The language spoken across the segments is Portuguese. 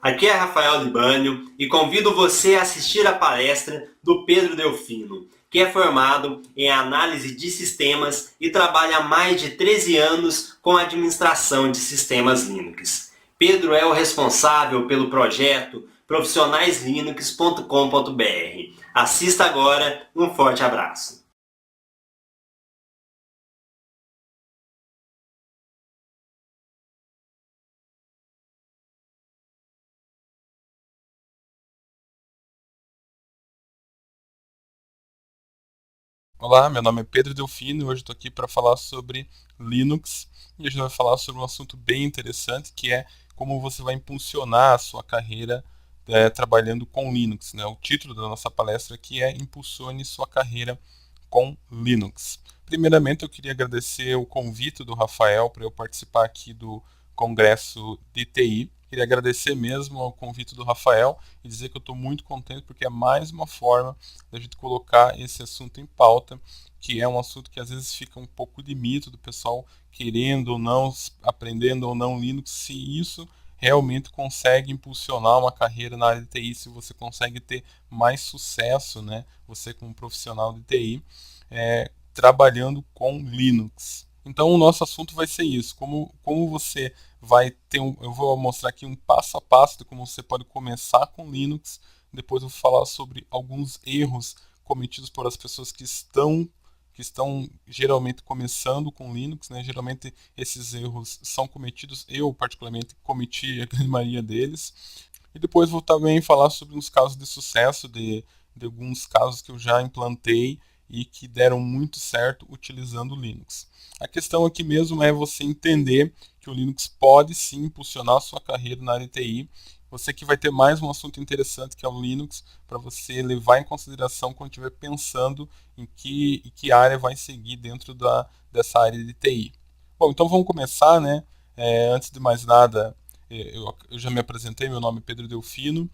Aqui é Rafael Libânio e convido você a assistir a palestra do Pedro Delfino, que é formado em análise de sistemas e trabalha há mais de 13 anos com administração de sistemas Linux. Pedro é o responsável pelo projeto profissionaislinux.com.br. Assista agora, um forte abraço. Olá, meu nome é Pedro Delfino e hoje estou aqui para falar sobre Linux e a gente vai falar sobre um assunto bem interessante que é como você vai impulsionar a sua carreira trabalhando com Linux, né? O título da nossa palestra aqui é Impulsione sua carreira com Linux. Primeiramente, eu queria agradecer o convite do Rafael para eu participar aqui do Congresso de TI. Queria agradecer mesmo ao convite do Rafael e dizer que eu estou muito contente porque é mais uma forma da gente colocar esse assunto em pauta, que é um assunto que às vezes fica um pouco de mito do pessoal querendo ou não, aprendendo ou não Linux, se isso realmente consegue impulsionar uma carreira na área de TI, se você consegue ter mais sucesso, né? Você como profissional de TI, trabalhando com Linux. Então o nosso assunto vai ser isso, como você vai ter eu vou mostrar aqui um passo a passo de como você pode começar com Linux, depois eu vou falar sobre alguns erros cometidos por as pessoas que estão geralmente começando com Linux, né? Geralmente esses erros são cometidos, eu particularmente cometi a grande maioria deles. E depois vou também falar sobre uns casos de sucesso, de alguns casos que eu já implantei e que deram muito certo utilizando o Linux. A questão aqui mesmo é você entender que o Linux pode sim impulsionar a sua carreira na área de TI. Você que vai ter mais um assunto interessante que é o Linux, para você levar em consideração quando estiver pensando em que área vai seguir dentro dessa área de TI. Bom, então vamos começar, né? Antes de mais nada, eu já me apresentei, meu nome é Pedro Delfino.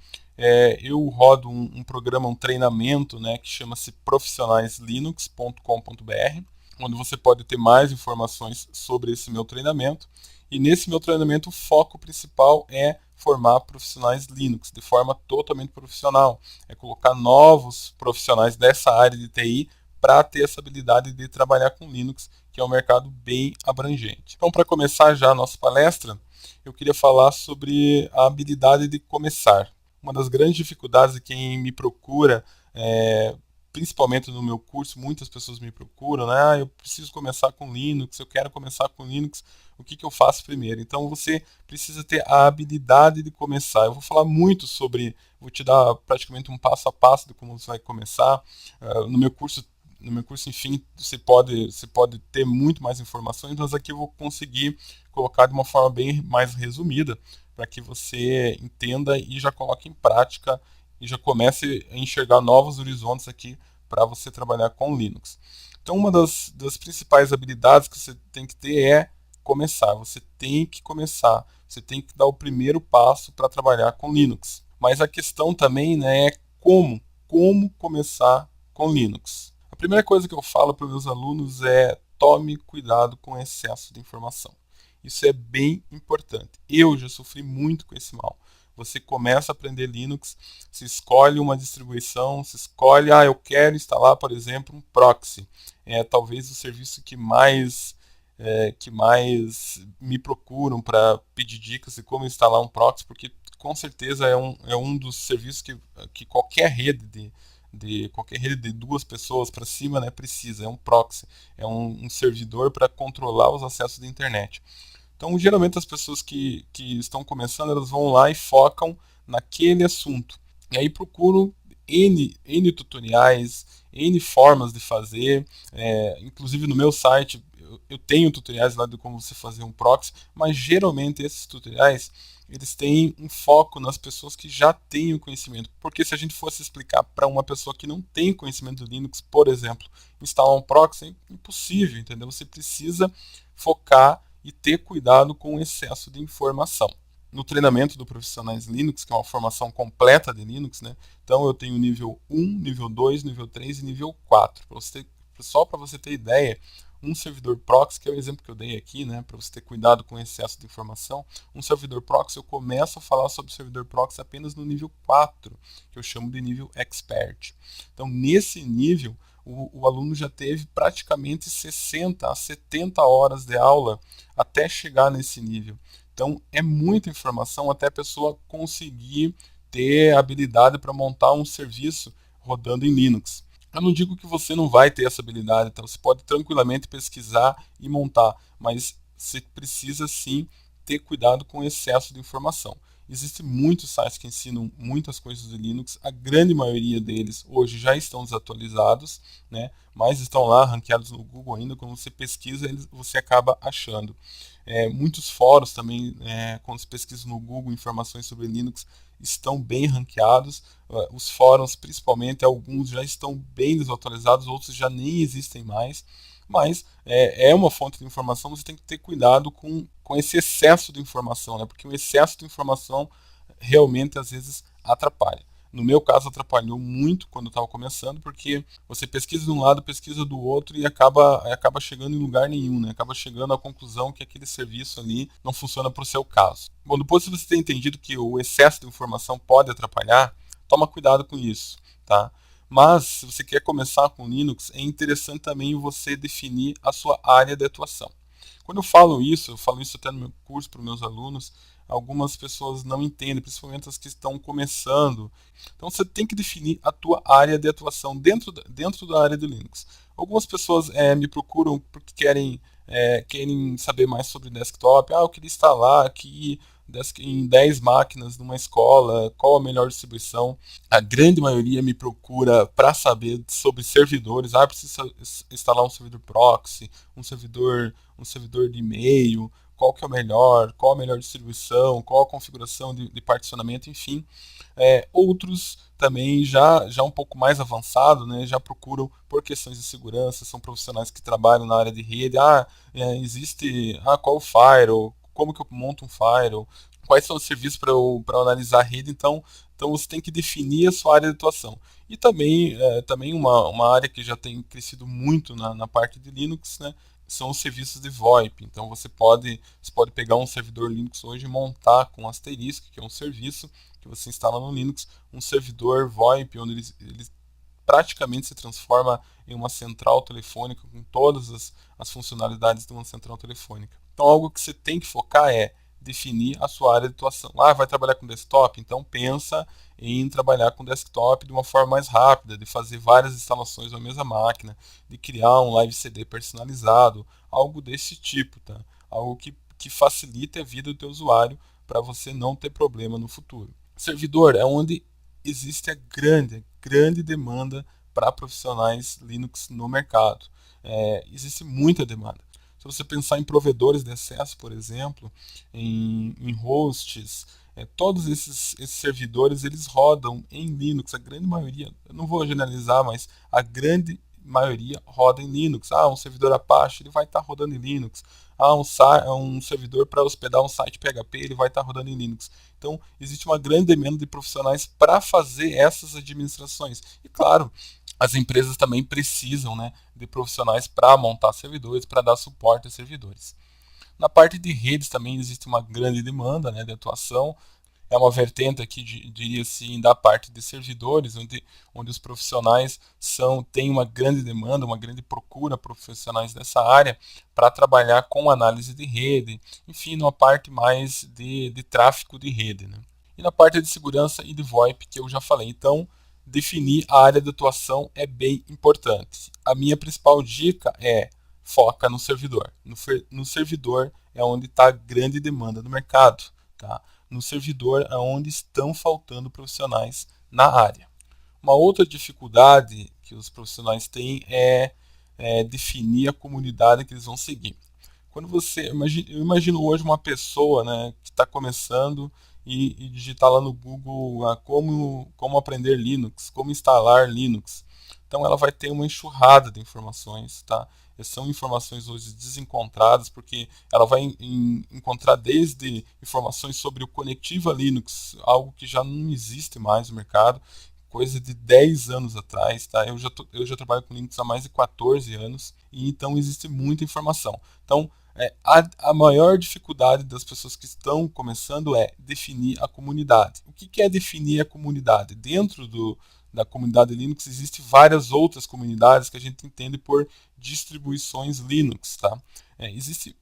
Eu rodo um programa, um treinamento, né, que chama-se profissionaislinux.com.br, onde você pode ter mais informações sobre esse meu treinamento. E nesse meu treinamento, o foco principal é formar profissionais Linux de forma totalmente profissional. É colocar novos profissionais dessa área de TI para ter essa habilidade de trabalhar com Linux, que é um mercado bem abrangente. Então, para começar já a nossa palestra, eu queria falar sobre a habilidade de começar. Uma das grandes dificuldades de quem me procura, principalmente no meu curso, muitas pessoas me procuram, né? Eu preciso começar com Linux, eu quero começar com Linux, o que eu faço primeiro? Então você precisa ter a habilidade de começar. Eu vou falar muito sobre, vou te dar praticamente um passo a passo de como você vai começar. No meu curso, enfim, você pode ter muito mais informações, mas aqui eu vou conseguir colocar de uma forma bem mais resumida, para que você entenda e já coloque em prática e já comece a enxergar novos horizontes aqui para você trabalhar com Linux. Então, uma das principais habilidades que você tem que ter é começar. Você tem que começar. Você tem que dar o primeiro passo para trabalhar com Linux. Mas a questão também, né, é como começar com Linux. A primeira coisa que eu falo para os meus alunos é tome cuidado com o excesso de informação. Isso é bem importante. Eu já sofri muito com esse mal. Você começa a aprender Linux, se escolhe uma distribuição, se escolhe, eu quero instalar, por exemplo, um proxy. É talvez o serviço que mais me procuram para pedir dicas de como instalar um proxy, porque com certeza é um dos serviços que qualquer rede de duas pessoas para cima, né, precisa. É um proxy, é um servidor para controlar os acessos da internet. Então, geralmente as pessoas que estão começando, elas vão lá e focam naquele assunto. E aí procuram N tutoriais, N formas de fazer. Inclusive no meu site eu tenho tutoriais lá de como você fazer um proxy, mas geralmente esses tutoriais eles têm um foco nas pessoas que já têm o conhecimento. Porque se a gente fosse explicar para uma pessoa que não tem conhecimento do Linux, por exemplo, instalar um proxy, é impossível, entendeu? Você precisa focar e ter cuidado com o excesso de informação. No treinamento do Profissionais Linux, que é uma formação completa de Linux, né? Então eu tenho nível 1, nível 2, nível 3 e nível 4. Só para você ter ideia, um servidor proxy, que é o exemplo que eu dei aqui, né, para você ter cuidado com o excesso de informação, um servidor proxy, eu começo a falar sobre o servidor proxy apenas no nível 4, que eu chamo de nível expert. Então, nesse nível, o aluno já teve praticamente 60 a 70 horas de aula até chegar nesse nível. Então, é muita informação até a pessoa conseguir ter habilidade para montar um serviço rodando em Linux. Eu não digo que você não vai ter essa habilidade, então você pode tranquilamente pesquisar e montar, mas você precisa sim ter cuidado com o excesso de informação. Existem muitos sites que ensinam muitas coisas de Linux, a grande maioria deles hoje já estão desatualizados, né? Mas estão lá ranqueados no Google ainda, quando você pesquisa, você acaba achando. Muitos fóruns também, quando você pesquisa no Google informações sobre Linux, estão bem ranqueados. Os fóruns, principalmente, alguns já estão bem desatualizados, outros já nem existem mais. Mas é uma fonte de informação, você tem que ter cuidado com esse excesso de informação, né? Porque o excesso de informação realmente às vezes atrapalha. No meu caso, atrapalhou muito quando eu estava começando, porque você pesquisa de um lado, pesquisa do outro e acaba chegando em lugar nenhum, né? Acaba chegando à conclusão que aquele serviço ali não funciona para o seu caso. Bom, depois de você ter entendido que o excesso de informação pode atrapalhar, toma cuidado com isso, tá? Mas, se você quer começar com Linux, é interessante também você definir a sua área de atuação. Quando eu falo isso até no meu curso para os meus alunos, algumas pessoas não entendem, principalmente as que estão começando. Então você tem que definir a tua área de atuação dentro da área do Linux. Algumas pessoas me procuram porque querem saber mais sobre desktop. Eu queria instalar aqui em 10 máquinas numa escola, qual a melhor distribuição. A grande maioria me procura para saber sobre servidores. Preciso instalar um servidor proxy, um servidor de e-mail, qual que é o melhor, qual a melhor distribuição, qual a configuração de particionamento, enfim. Outros também já um pouco mais avançado, né, já procuram por questões de segurança, são profissionais que trabalham na área de rede. Qual o firewall, como que eu monto um firewall, quais são os serviços para analisar a rede, então você tem que definir a sua área de atuação. E também uma área que já tem crescido muito na parte de Linux, né, são os serviços de VoIP. Então você pode pegar um servidor Linux hoje e montar com Asterisk, que é um serviço que você instala no Linux, um servidor VoIP, onde ele praticamente se transforma em uma central telefônica com todas as funcionalidades de uma central telefônica. Então algo que você tem que focar é definir a sua área de atuação. Vai trabalhar com desktop? Então pensa em trabalhar com desktop de uma forma mais rápida, de fazer várias instalações na mesma máquina, de criar um live CD personalizado, algo desse tipo, tá? Algo que facilite a vida do teu usuário para você não ter problema no futuro. Servidor é onde existe a grande demanda para profissionais Linux no mercado. Existe muita demanda. Se você pensar em provedores de acesso, por exemplo, em hosts, todos esses servidores eles rodam em Linux. A grande maioria, eu não vou generalizar, mas a grande maioria roda em Linux. Um servidor Apache ele vai estar rodando em Linux. Um servidor para hospedar um site PHP ele vai estar rodando em Linux. Então existe uma grande demanda de profissionais para fazer essas administrações. E claro, as empresas também precisam, né, de profissionais para montar servidores, para dar suporte a servidores. Na parte de redes também existe uma grande demanda, né, de atuação. É uma vertente aqui, diria assim, da parte de servidores, onde os profissionais têm uma grande demanda, uma grande procura por profissionais dessa área para trabalhar com análise de rede, enfim, numa parte mais de tráfego de rede, né? E na parte de segurança e de VoIP, que eu já falei. Então, definir a área de atuação é bem importante. A minha principal dica é foca no servidor. No servidor é onde está a grande demanda do mercado, tá? No servidor é onde estão faltando profissionais na área. Uma outra dificuldade que os profissionais têm é definir a comunidade que eles vão seguir. Quando eu imagino hoje uma pessoa, né, que está começando e digitar lá no Google como aprender Linux, como instalar Linux. Então ela vai ter uma enxurrada de informações, tá? São informações hoje desencontradas, porque ela vai encontrar desde informações sobre o Conectiva Linux, algo que já não existe mais no mercado, coisa de 10 anos atrás, tá? Eu já trabalho com Linux há mais de 14 anos e então existe muita informação. Então, a maior dificuldade das pessoas que estão começando é definir a comunidade. O que é definir a comunidade? Dentro da comunidade Linux existem várias outras comunidades que a gente entende por distribuições Linux. Tá? Existe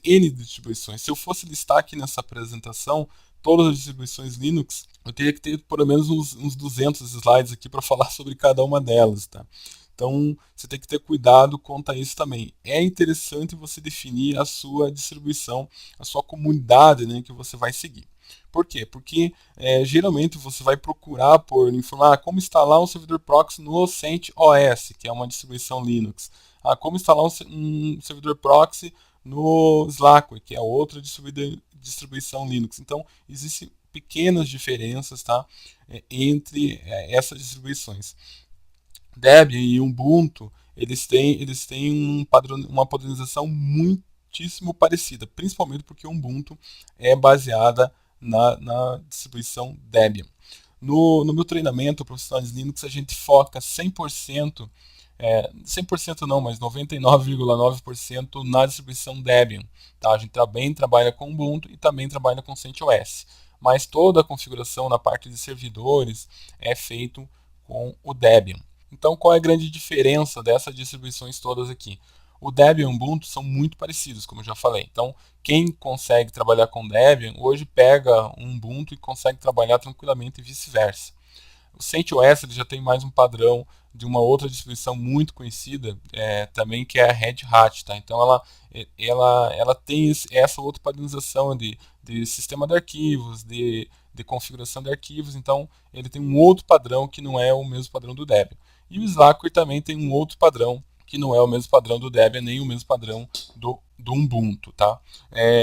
N distribuições. Se eu fosse listar aqui nessa apresentação todas as distribuições Linux, eu teria que ter pelo menos uns 200 slides aqui para falar sobre cada uma delas. Tá? Então, você tem que ter cuidado quanto a isso também. É interessante você definir a sua distribuição, a sua comunidade, né, que você vai seguir. Por quê? Porque geralmente você vai procurar por informar como instalar um servidor proxy no CentOS, que é uma distribuição Linux. Como instalar um servidor proxy no Slackware, que é outra distribuição Linux. Então, existem pequenas diferenças, tá, entre essas distribuições. Debian e Ubuntu, eles têm uma padronização muitíssimo parecida, principalmente porque o Ubuntu é baseada na distribuição Debian. No meu treinamento Profissionais Linux, a gente foca 100%, 100% não, mas 99,9% na distribuição Debian. Tá? A gente também trabalha com Ubuntu e também trabalha com CentOS, mas toda a configuração na parte de servidores é feito com o Debian. Então, qual é a grande diferença dessas distribuições todas aqui? O Debian e o Ubuntu são muito parecidos, como eu já falei. Então, quem consegue trabalhar com Debian, hoje pega um Ubuntu e consegue trabalhar tranquilamente e vice-versa. O CentOS ele já tem mais um padrão de uma outra distribuição muito conhecida, também, que é a Red Hat. Tá? Então, ela tem essa outra padronização de sistema de arquivos, de configuração de arquivos. Então, ele tem um outro padrão que não é o mesmo padrão do Debian. E o Slackware também tem um outro padrão que não é o mesmo padrão do Debian, nem o mesmo padrão do Ubuntu. Tá?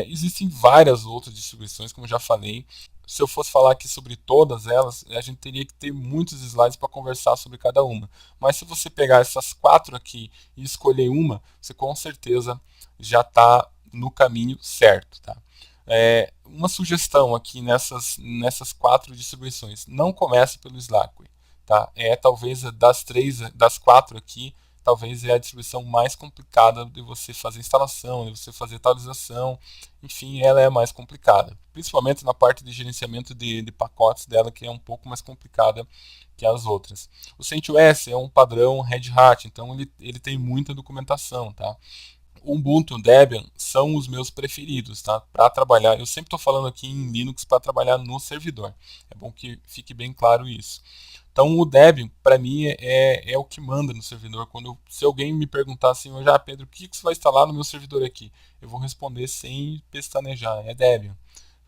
Existem várias outras distribuições, como eu já falei. Se eu fosse falar aqui sobre todas elas, a gente teria que ter muitos slides para conversar sobre cada uma. Mas se você pegar essas 4 aqui e escolher uma, você com certeza já está no caminho certo. Tá? Uma sugestão aqui nessas 4 distribuições: não comece pelo Slackware. Tá? Talvez das 4 aqui, talvez é a distribuição mais complicada de você fazer instalação, de você fazer atualização. Enfim, ela é mais complicada, principalmente na parte de gerenciamento de pacotes dela, que é um pouco mais complicada que as outras. O CentOS é um padrão Red Hat, então ele tem muita documentação. Tá? O Ubuntu e o Debian são os meus preferidos, tá? Para trabalhar. Eu sempre estou falando aqui em Linux para trabalhar no servidor. É bom que fique bem claro isso. Então, o Debian, para mim, é o que manda no servidor. Se alguém me perguntar assim, Pedro, o que você vai instalar no meu servidor aqui? Eu vou responder sem pestanejar, é Debian.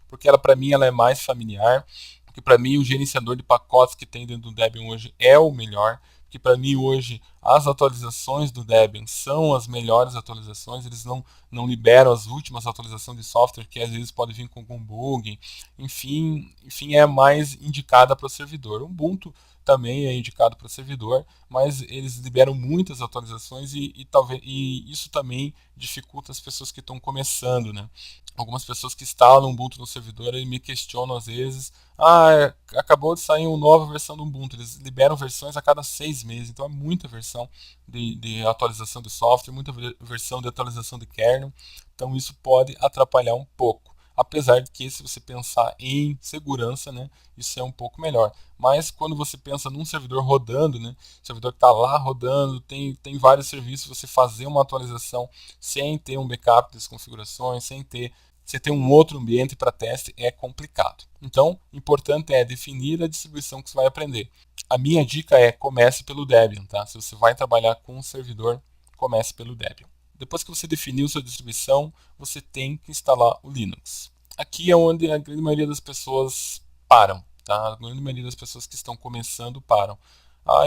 Porque para mim, ela é mais familiar. Porque para mim, o gerenciador de pacotes que tem dentro do Debian hoje é o melhor. Que para mim hoje as atualizações do Debian são as melhores atualizações, eles não liberam as últimas atualizações de software que às vezes podem vir com algum bug, enfim é mais indicada para o servidor. O Ubuntu também é indicado para o servidor, mas eles liberam muitas atualizações e isso também dificulta as pessoas que estão começando, né? Algumas pessoas que instalam o Ubuntu no servidor e me questionam às vezes: acabou de sair uma nova versão do Ubuntu. Eles liberam versões a cada 6 meses, então é muita versão de atualização de software, muita versão de atualização de kernel, então isso pode atrapalhar um pouco. Apesar de que, se você pensar em segurança, né, isso é um pouco melhor. Mas quando você pensa num servidor rodando, né, servidor que está lá rodando, tem vários serviços, você fazer uma atualização sem ter um backup das configurações, sem ter um outro ambiente para teste, é complicado. Então, o importante é definir a distribuição que você vai aprender. A minha dica é: comece pelo Debian. Tá? Se você vai trabalhar com um servidor, comece pelo Debian. Depois que você definiu sua distribuição, você tem que instalar o Linux. Aqui é onde a grande maioria das pessoas param. Tá? A grande maioria das pessoas que estão começando param.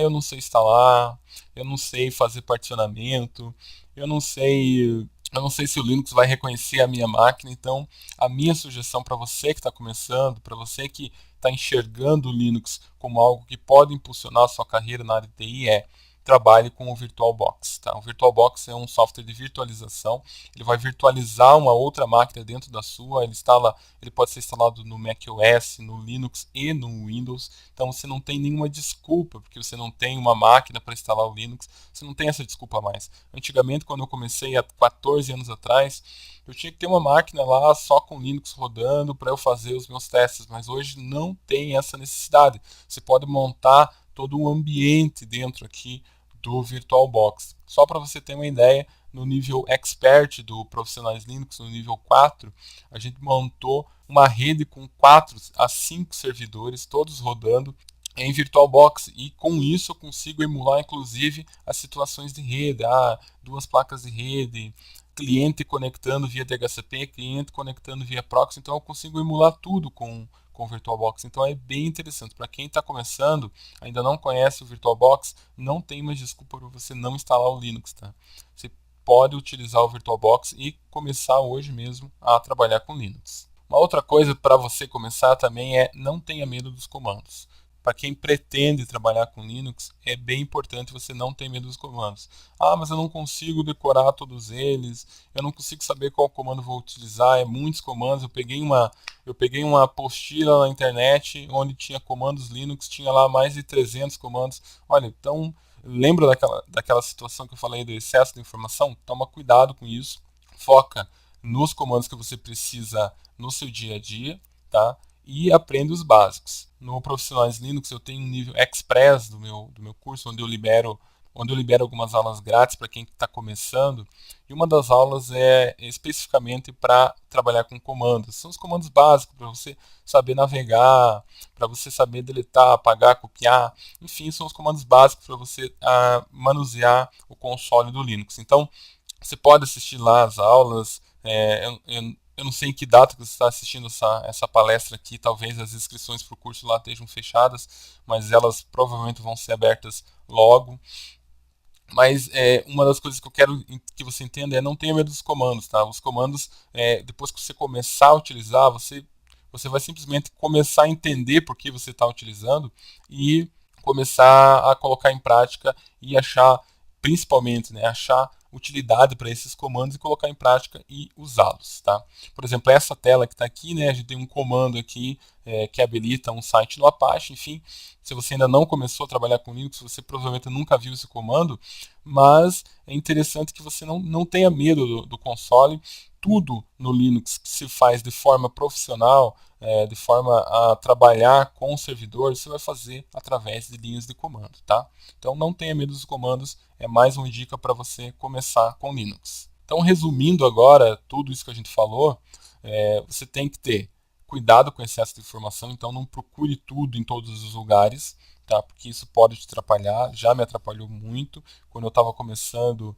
Eu não sei instalar, eu não sei fazer particionamento, eu não sei se o Linux vai reconhecer a minha máquina. Então, a minha sugestão para você que está começando, para você que está enxergando o Linux como algo que pode impulsionar a sua carreira na área de TI trabalhe com o VirtualBox. Tá? O VirtualBox é um software de virtualização, ele vai virtualizar uma outra máquina dentro da sua, ele pode ser instalado no macOS, no Linux e no Windows, então você não tem nenhuma desculpa, porque você não tem uma máquina para instalar o Linux, você não tem essa desculpa mais. Antigamente, quando eu comecei há 14 anos atrás, eu tinha que ter uma máquina lá só com Linux rodando para eu fazer os meus testes, mas hoje não tem essa necessidade. Você pode montar todo um ambiente dentro aqui do VirtualBox. Só para você ter uma ideia, no nível Expert do Profissionais Linux, no nível 4, a gente montou uma rede com 4 a 5 servidores, todos rodando em VirtualBox, e com isso eu consigo emular inclusive as situações de rede, duas placas de rede, cliente conectando via DHCP, cliente conectando via proxy, então eu consigo emular tudo com o VirtualBox. Então é bem interessante. Para quem está começando, ainda não conhece o VirtualBox, não tem mais desculpa para você não instalar o Linux. Tá? Você pode utilizar o VirtualBox e começar hoje mesmo a trabalhar com Linux. Uma outra coisa para você começar também é não tenha medo dos comandos. Para quem pretende trabalhar com Linux, é bem importante você não ter medo dos comandos. Mas eu não consigo decorar todos eles, eu não consigo saber qual comando vou utilizar, é muitos comandos. Eu peguei uma apostila na internet onde tinha comandos Linux, tinha lá mais de 300 comandos. Olha, então, lembra daquela situação que eu falei do excesso de informação? Toma cuidado com isso, foca nos comandos que você precisa no seu dia a dia, tá? E aprende os básicos. No Profissionais Linux eu tenho um nível Express do meu curso, onde eu libero algumas aulas grátis para quem está começando, e uma das aulas é especificamente para trabalhar com comandos. São os comandos básicos para você saber navegar, para você saber deletar, apagar, copiar, enfim, são os comandos básicos para você manusear o console do Linux. Então, você pode assistir lá as aulas, eu não sei em que data que você está assistindo essa palestra aqui, talvez as inscrições para o curso lá estejam fechadas, mas elas provavelmente vão ser abertas logo. Mas uma das coisas que eu quero que você entenda é não tenha medo dos comandos. Tá? Os comandos, depois que você começar a utilizar, você vai simplesmente começar a entender por que você está utilizando e começar a colocar em prática e achar, principalmente, né, achar utilidade para esses comandos e colocar em prática e usá-los. Tá? Por exemplo, essa tela que está aqui, né, a gente tem um comando aqui que habilita um site no Apache. Enfim, se você ainda não começou a trabalhar com Linux, você provavelmente nunca viu esse comando, mas é interessante que você não tenha medo do console. Tudo no Linux que se faz de forma profissional, de forma a trabalhar com o servidor, você vai fazer através de linhas de comando. Tá? Então não tenha medo dos comandos, é mais uma dica para você começar com Linux. Então, resumindo agora tudo isso que a gente falou, você tem que ter cuidado com o excesso de informação, então não procure tudo em todos os lugares, tá? Porque isso pode te atrapalhar, já me atrapalhou muito. Quando eu estava começando,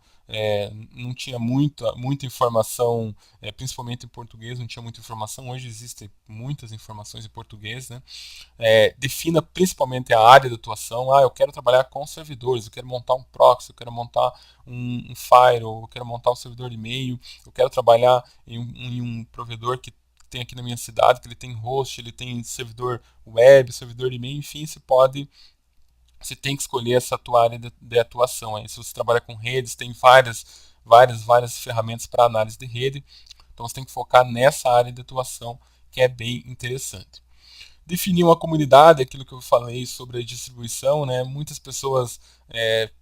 não tinha muita informação, principalmente em português, não tinha muita informação. Hoje existem muitas informações em português, né? Defina principalmente a área de atuação. Eu quero trabalhar com servidores, eu quero montar um proxy, eu quero montar um firewall, eu quero montar um servidor de e-mail, eu quero trabalhar em um provedor que tem aqui na minha cidade, que ele tem host, ele tem servidor web, servidor de e-mail, enfim, você tem que escolher essa tua área de atuação. Aí, se você trabalha com redes, tem várias ferramentas para análise de rede, então você tem que focar nessa área de atuação, que é bem interessante. Definir uma comunidade, aquilo que eu falei sobre a distribuição, né? Muitas pessoas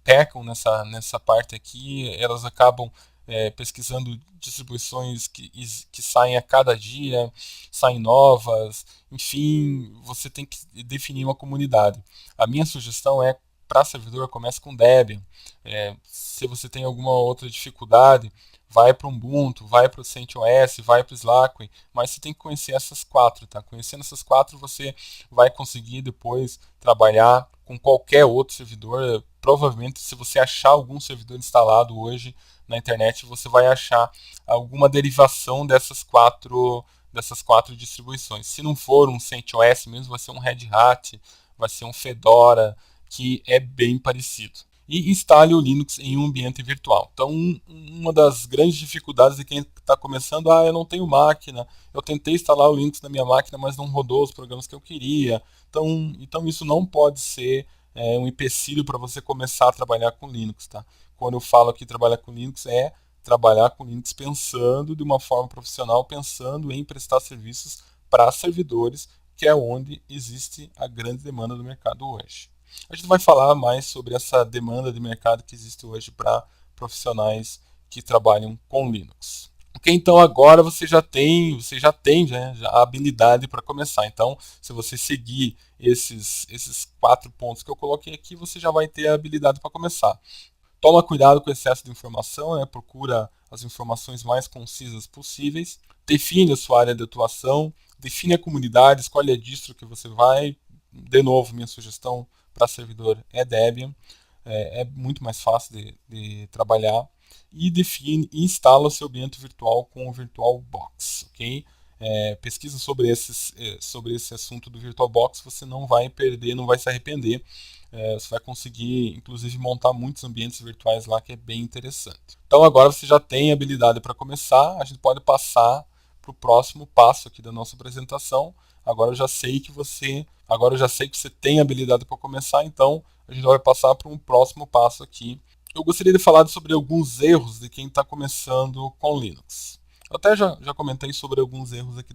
pecam nessa parte aqui, elas acabam pesquisando distribuições que saem a cada dia, saem novas, enfim, você tem que definir uma comunidade. A minha sugestão é, para servidor, comece com Debian. Se você tem alguma outra dificuldade, vai para o Ubuntu, vai para o CentOS, vai para o Slackware, mas você tem que conhecer essas 4, tá? Conhecendo essas 4, você vai conseguir depois trabalhar com qualquer outro servidor. Provavelmente, se você achar algum servidor instalado hoje na internet, você vai achar alguma derivação dessas quatro distribuições. Se não for um CentOS mesmo, vai ser um Red Hat, vai ser um Fedora, que é bem parecido. E instale o Linux em um ambiente virtual. Então, uma das grandes dificuldades de quem está começando, eu não tenho máquina, eu tentei instalar o Linux na minha máquina, mas não rodou os programas que eu queria. Então isso não pode ser um empecilho para você começar a trabalhar com Linux, tá? Quando eu falo aqui trabalhar com Linux, é trabalhar com Linux pensando de uma forma profissional, pensando em prestar serviços para servidores, que é onde existe a grande demanda do mercado hoje. A gente vai falar mais sobre essa demanda de mercado que existe hoje para profissionais que trabalham com Linux. Ok, então agora você já tem a habilidade para começar. Então, se você seguir esses 4 pontos que eu coloquei aqui, você já vai ter a habilidade para começar. Toma cuidado com o excesso de informação, né? Procura as informações mais concisas possíveis. Define a sua área de atuação, define a comunidade, escolhe a distro que você vai. De novo, minha sugestão para servidor é Debian, é muito mais fácil de trabalhar. E define e instala o seu ambiente virtual com o VirtualBox, ok? Pesquisa sobre esse assunto do VirtualBox, você não vai perder, não vai se arrepender. Você vai conseguir, inclusive, montar muitos ambientes virtuais lá, que é bem interessante. Então agora você já tem habilidade para começar, a gente pode passar para o próximo passo aqui da nossa apresentação. Agora eu já sei que você tem habilidade para começar, então a gente vai passar para um próximo passo aqui. Eu gostaria de falar sobre alguns erros de quem está começando com Linux. Eu até já comentei sobre alguns erros aqui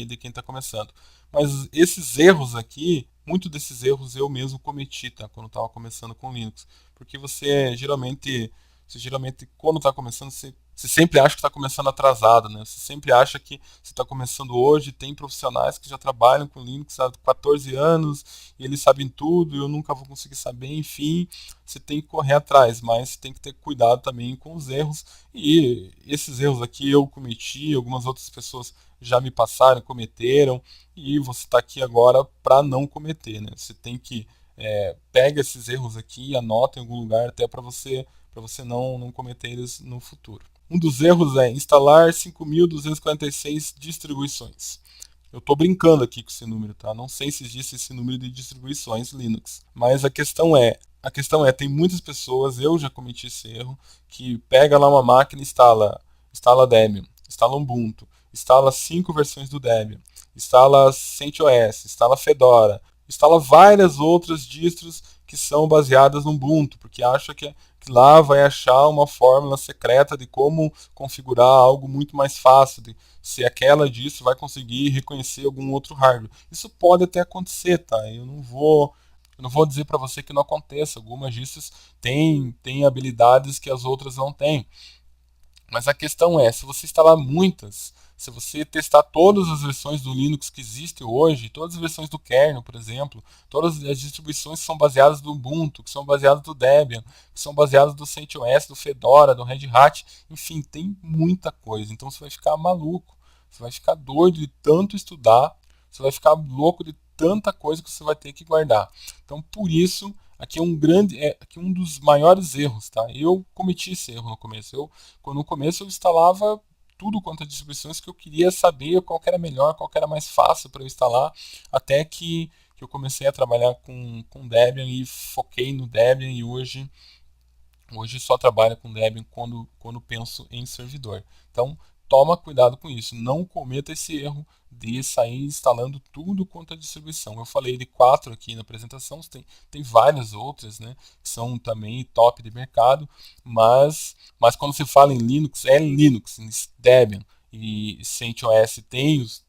de quem está começando. Mas esses erros aqui, muitos desses erros eu mesmo cometi, tá? Quando estava começando com Linux. Porque você geralmente quando está começando, você sempre acha que está começando atrasado, né? Você sempre acha que você está começando hoje. Tem profissionais que já trabalham com Linux há 14 anos e eles sabem tudo e eu nunca vou conseguir saber. Enfim, você tem que correr atrás, mas tem que ter cuidado também com os erros. E esses erros aqui eu cometi, algumas outras pessoas já me passaram, cometeram, e você está aqui agora para não cometer, né? Você tem que pega esses erros aqui e anota em algum lugar até para você não cometer eles no futuro. Um dos erros é instalar 5.246 distribuições. Eu estou brincando aqui com esse número, tá? Não sei se existe esse número de distribuições Linux, mas a questão é, tem muitas pessoas, eu já cometi esse erro, que pega lá uma máquina e instala Debian, instala Ubuntu, instala 5 versões do Debian, instala CentOS, instala Fedora, instala várias outras distros que são baseadas no Ubuntu, porque acha que lá vai achar uma fórmula secreta de como configurar algo muito mais fácil, de se aquela distro vai conseguir reconhecer algum outro hardware. Isso pode até acontecer, tá? Eu não vou dizer para você que não aconteça. Algumas distros têm habilidades que as outras não têm. Mas a questão é, se você instalar muitas, se você testar todas as versões do Linux que existem hoje, todas as versões do kernel, por exemplo, todas as distribuições que são baseadas no Ubuntu, que são baseadas no Debian, que são baseadas no CentOS, do Fedora, do Red Hat, enfim, tem muita coisa. Então você vai ficar maluco, você vai ficar doido de tanto estudar, você vai ficar louco de tanta coisa que você vai ter que guardar. Então, por isso, aqui um dos maiores erros, tá? Eu cometi esse erro no começo. No começo eu instalava tudo quanto a distribuições que eu queria saber qual que era melhor, qual que era mais fácil para eu instalar, até que eu comecei a trabalhar com Debian e foquei no Debian e hoje só trabalho com Debian quando penso em servidor. Então, toma cuidado com isso. Não cometa esse erro de sair instalando tudo quanto é distribuição. Eu falei de 4 aqui na apresentação, tem várias outras, né, que são também top de mercado, mas quando se fala em Linux, é Linux, Debian e CentOS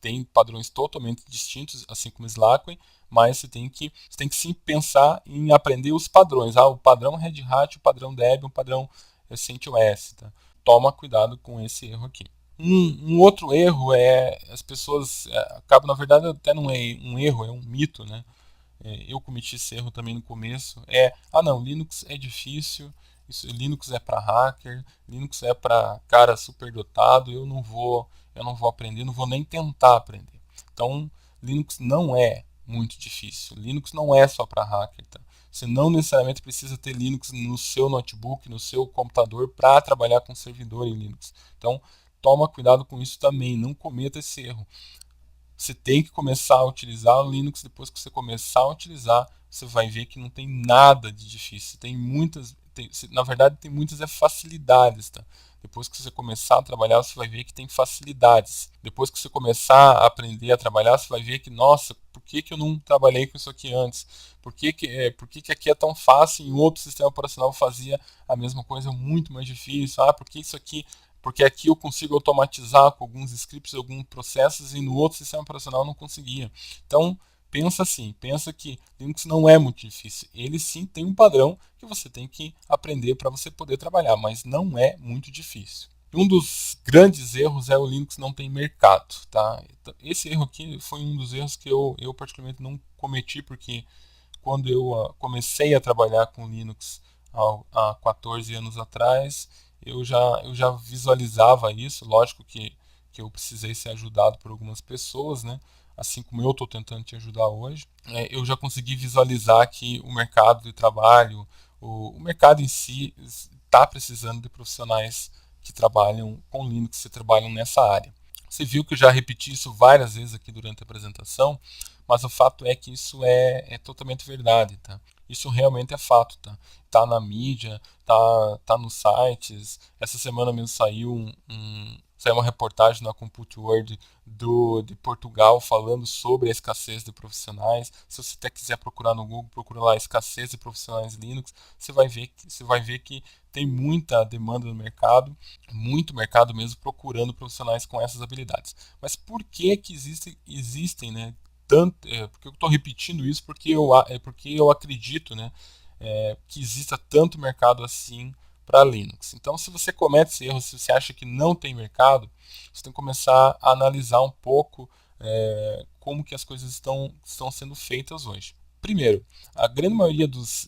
tem padrões totalmente distintos, assim como Slackware, mas você tem que sim pensar em aprender os padrões. O padrão Red Hat, o padrão Debian, o padrão CentOS. Tá? Toma cuidado com esse erro aqui. Um outro erro é as pessoas acabam, na verdade, até não é um erro, é um mito, né? Eu cometi esse erro também no começo. Não, Linux é difícil, Linux é para hacker, Linux é para cara superdotado, eu não vou aprender, não vou nem tentar aprender. Então, Linux não é muito difícil. Linux não é só para hacker, tá? Você não necessariamente precisa ter Linux no seu notebook, no seu computador para trabalhar com servidor em Linux. Então, toma cuidado com isso também, não cometa esse erro. Você tem que começar a utilizar o Linux. Depois que você começar a utilizar, você vai ver que não tem nada de difícil. Na verdade, tem muitas facilidades. Tá? Depois que você começar a trabalhar, você vai ver que tem facilidades. Depois que você começar a aprender a trabalhar, você vai ver que, nossa, por que eu não trabalhei com isso aqui antes? Por que aqui é tão fácil e em outro sistema operacional fazia a mesma coisa muito mais difícil? Por que isso aqui? Porque aqui eu consigo automatizar com alguns scripts, alguns processos e no outro sistema operacional eu não conseguia. Então, pensa assim, pensa que Linux não é muito difícil. Ele sim tem um padrão que você tem que aprender para você poder trabalhar, mas não é muito difícil. Um dos grandes erros é o Linux não tem mercado, tá? Esse erro aqui foi um dos erros que eu particularmente não cometi, porque quando eu comecei a trabalhar com Linux há 14 anos atrás, eu já visualizava isso. Lógico que eu precisei ser ajudado por algumas pessoas, né? Assim como eu estou tentando te ajudar hoje. Eu já consegui visualizar que o mercado de trabalho, o mercado em si, está precisando de profissionais que trabalham com Linux, que trabalham nessa área. Você viu que eu já repeti isso várias vezes aqui durante a apresentação, mas o fato é que isso é totalmente verdade, tá? Isso realmente é fato, tá? Tá na mídia, tá nos sites. Essa semana mesmo saiu uma reportagem na Compute World de Portugal falando sobre a escassez de profissionais. Se você até quiser procurar no Google, procura lá escassez de profissionais Linux, você vai ver que tem muita demanda no mercado, muito mercado mesmo procurando profissionais com essas habilidades. Mas por que existem, né? Porque eu estou repetindo isso porque eu acredito, né, que exista tanto mercado assim para Linux. Então, se você comete esse erro, se você acha que não tem mercado, você tem que começar a analisar um pouco como que as coisas estão sendo feitas hoje. Primeiro, a grande maioria dos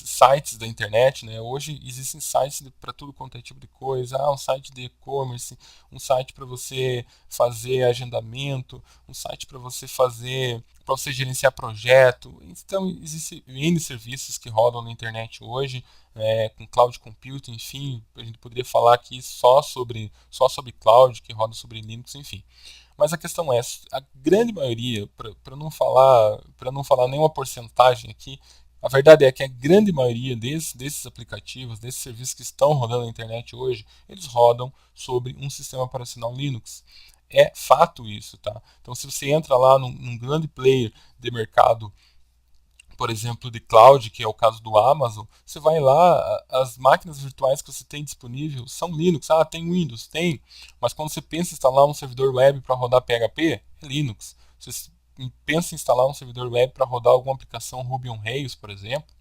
sites da internet, né, hoje existem sites para tudo quanto é tipo de coisa. Um site de e-commerce, um site para você fazer agendamento, um site para você gerenciar projeto. Então, existem N serviços que rodam na internet hoje, com cloud computing, enfim, a gente poderia falar aqui só sobre cloud, que roda sobre Linux, enfim. Mas a questão é, a grande maioria, para não falar nenhuma porcentagem aqui, a verdade é que a grande maioria desses aplicativos, desses serviços que estão rodando na internet hoje, eles rodam sobre um sistema operacional Linux. É fato isso, tá? Então, se você entra lá num grande player de mercado, por exemplo, de cloud, que é o caso do Amazon, você vai lá, as máquinas virtuais que você tem disponível são Linux. Tem Windows? Tem. Mas quando você pensa em instalar um servidor web para rodar PHP, é Linux. Você pensa em instalar um servidor web para rodar alguma aplicação Ruby on Rails, por exemplo,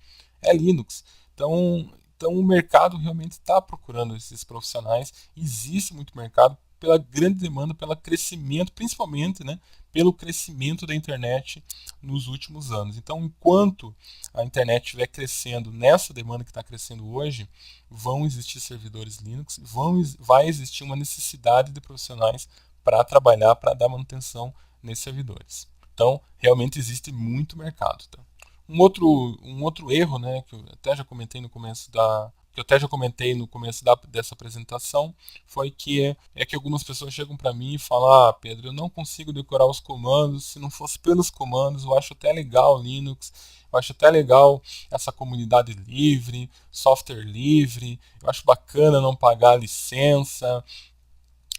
é Linux. Então o mercado realmente está procurando esses profissionais. Existe muito mercado pela grande demanda, pelo crescimento, principalmente, né, pelo crescimento da internet nos últimos anos. Então, enquanto a internet estiver crescendo nessa demanda que está crescendo hoje, vão existir servidores Linux, vai existir uma necessidade de profissionais para trabalhar, para dar manutenção nesses servidores. Então, realmente existe muito mercado. Tá? Um outro erro, né, que eu até já comentei no começo dessa apresentação, foi que algumas pessoas chegam para mim e falam: Pedro, eu não consigo decorar os comandos. Se não fosse pelos comandos, eu acho até legal o Linux, eu acho até legal essa comunidade livre, software livre, eu acho bacana não pagar licença.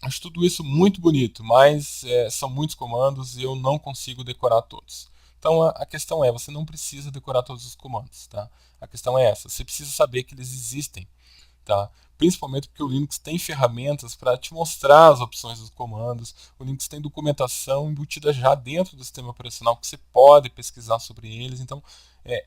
Acho tudo isso muito bonito, mas são muitos comandos e eu não consigo decorar todos. Então a questão é, você não precisa decorar todos os comandos, tá? A questão é essa, você precisa saber que eles existem, tá? Principalmente porque o Linux tem ferramentas para te mostrar as opções dos comandos. O Linux tem documentação embutida já dentro do sistema operacional que você pode pesquisar sobre eles. Então é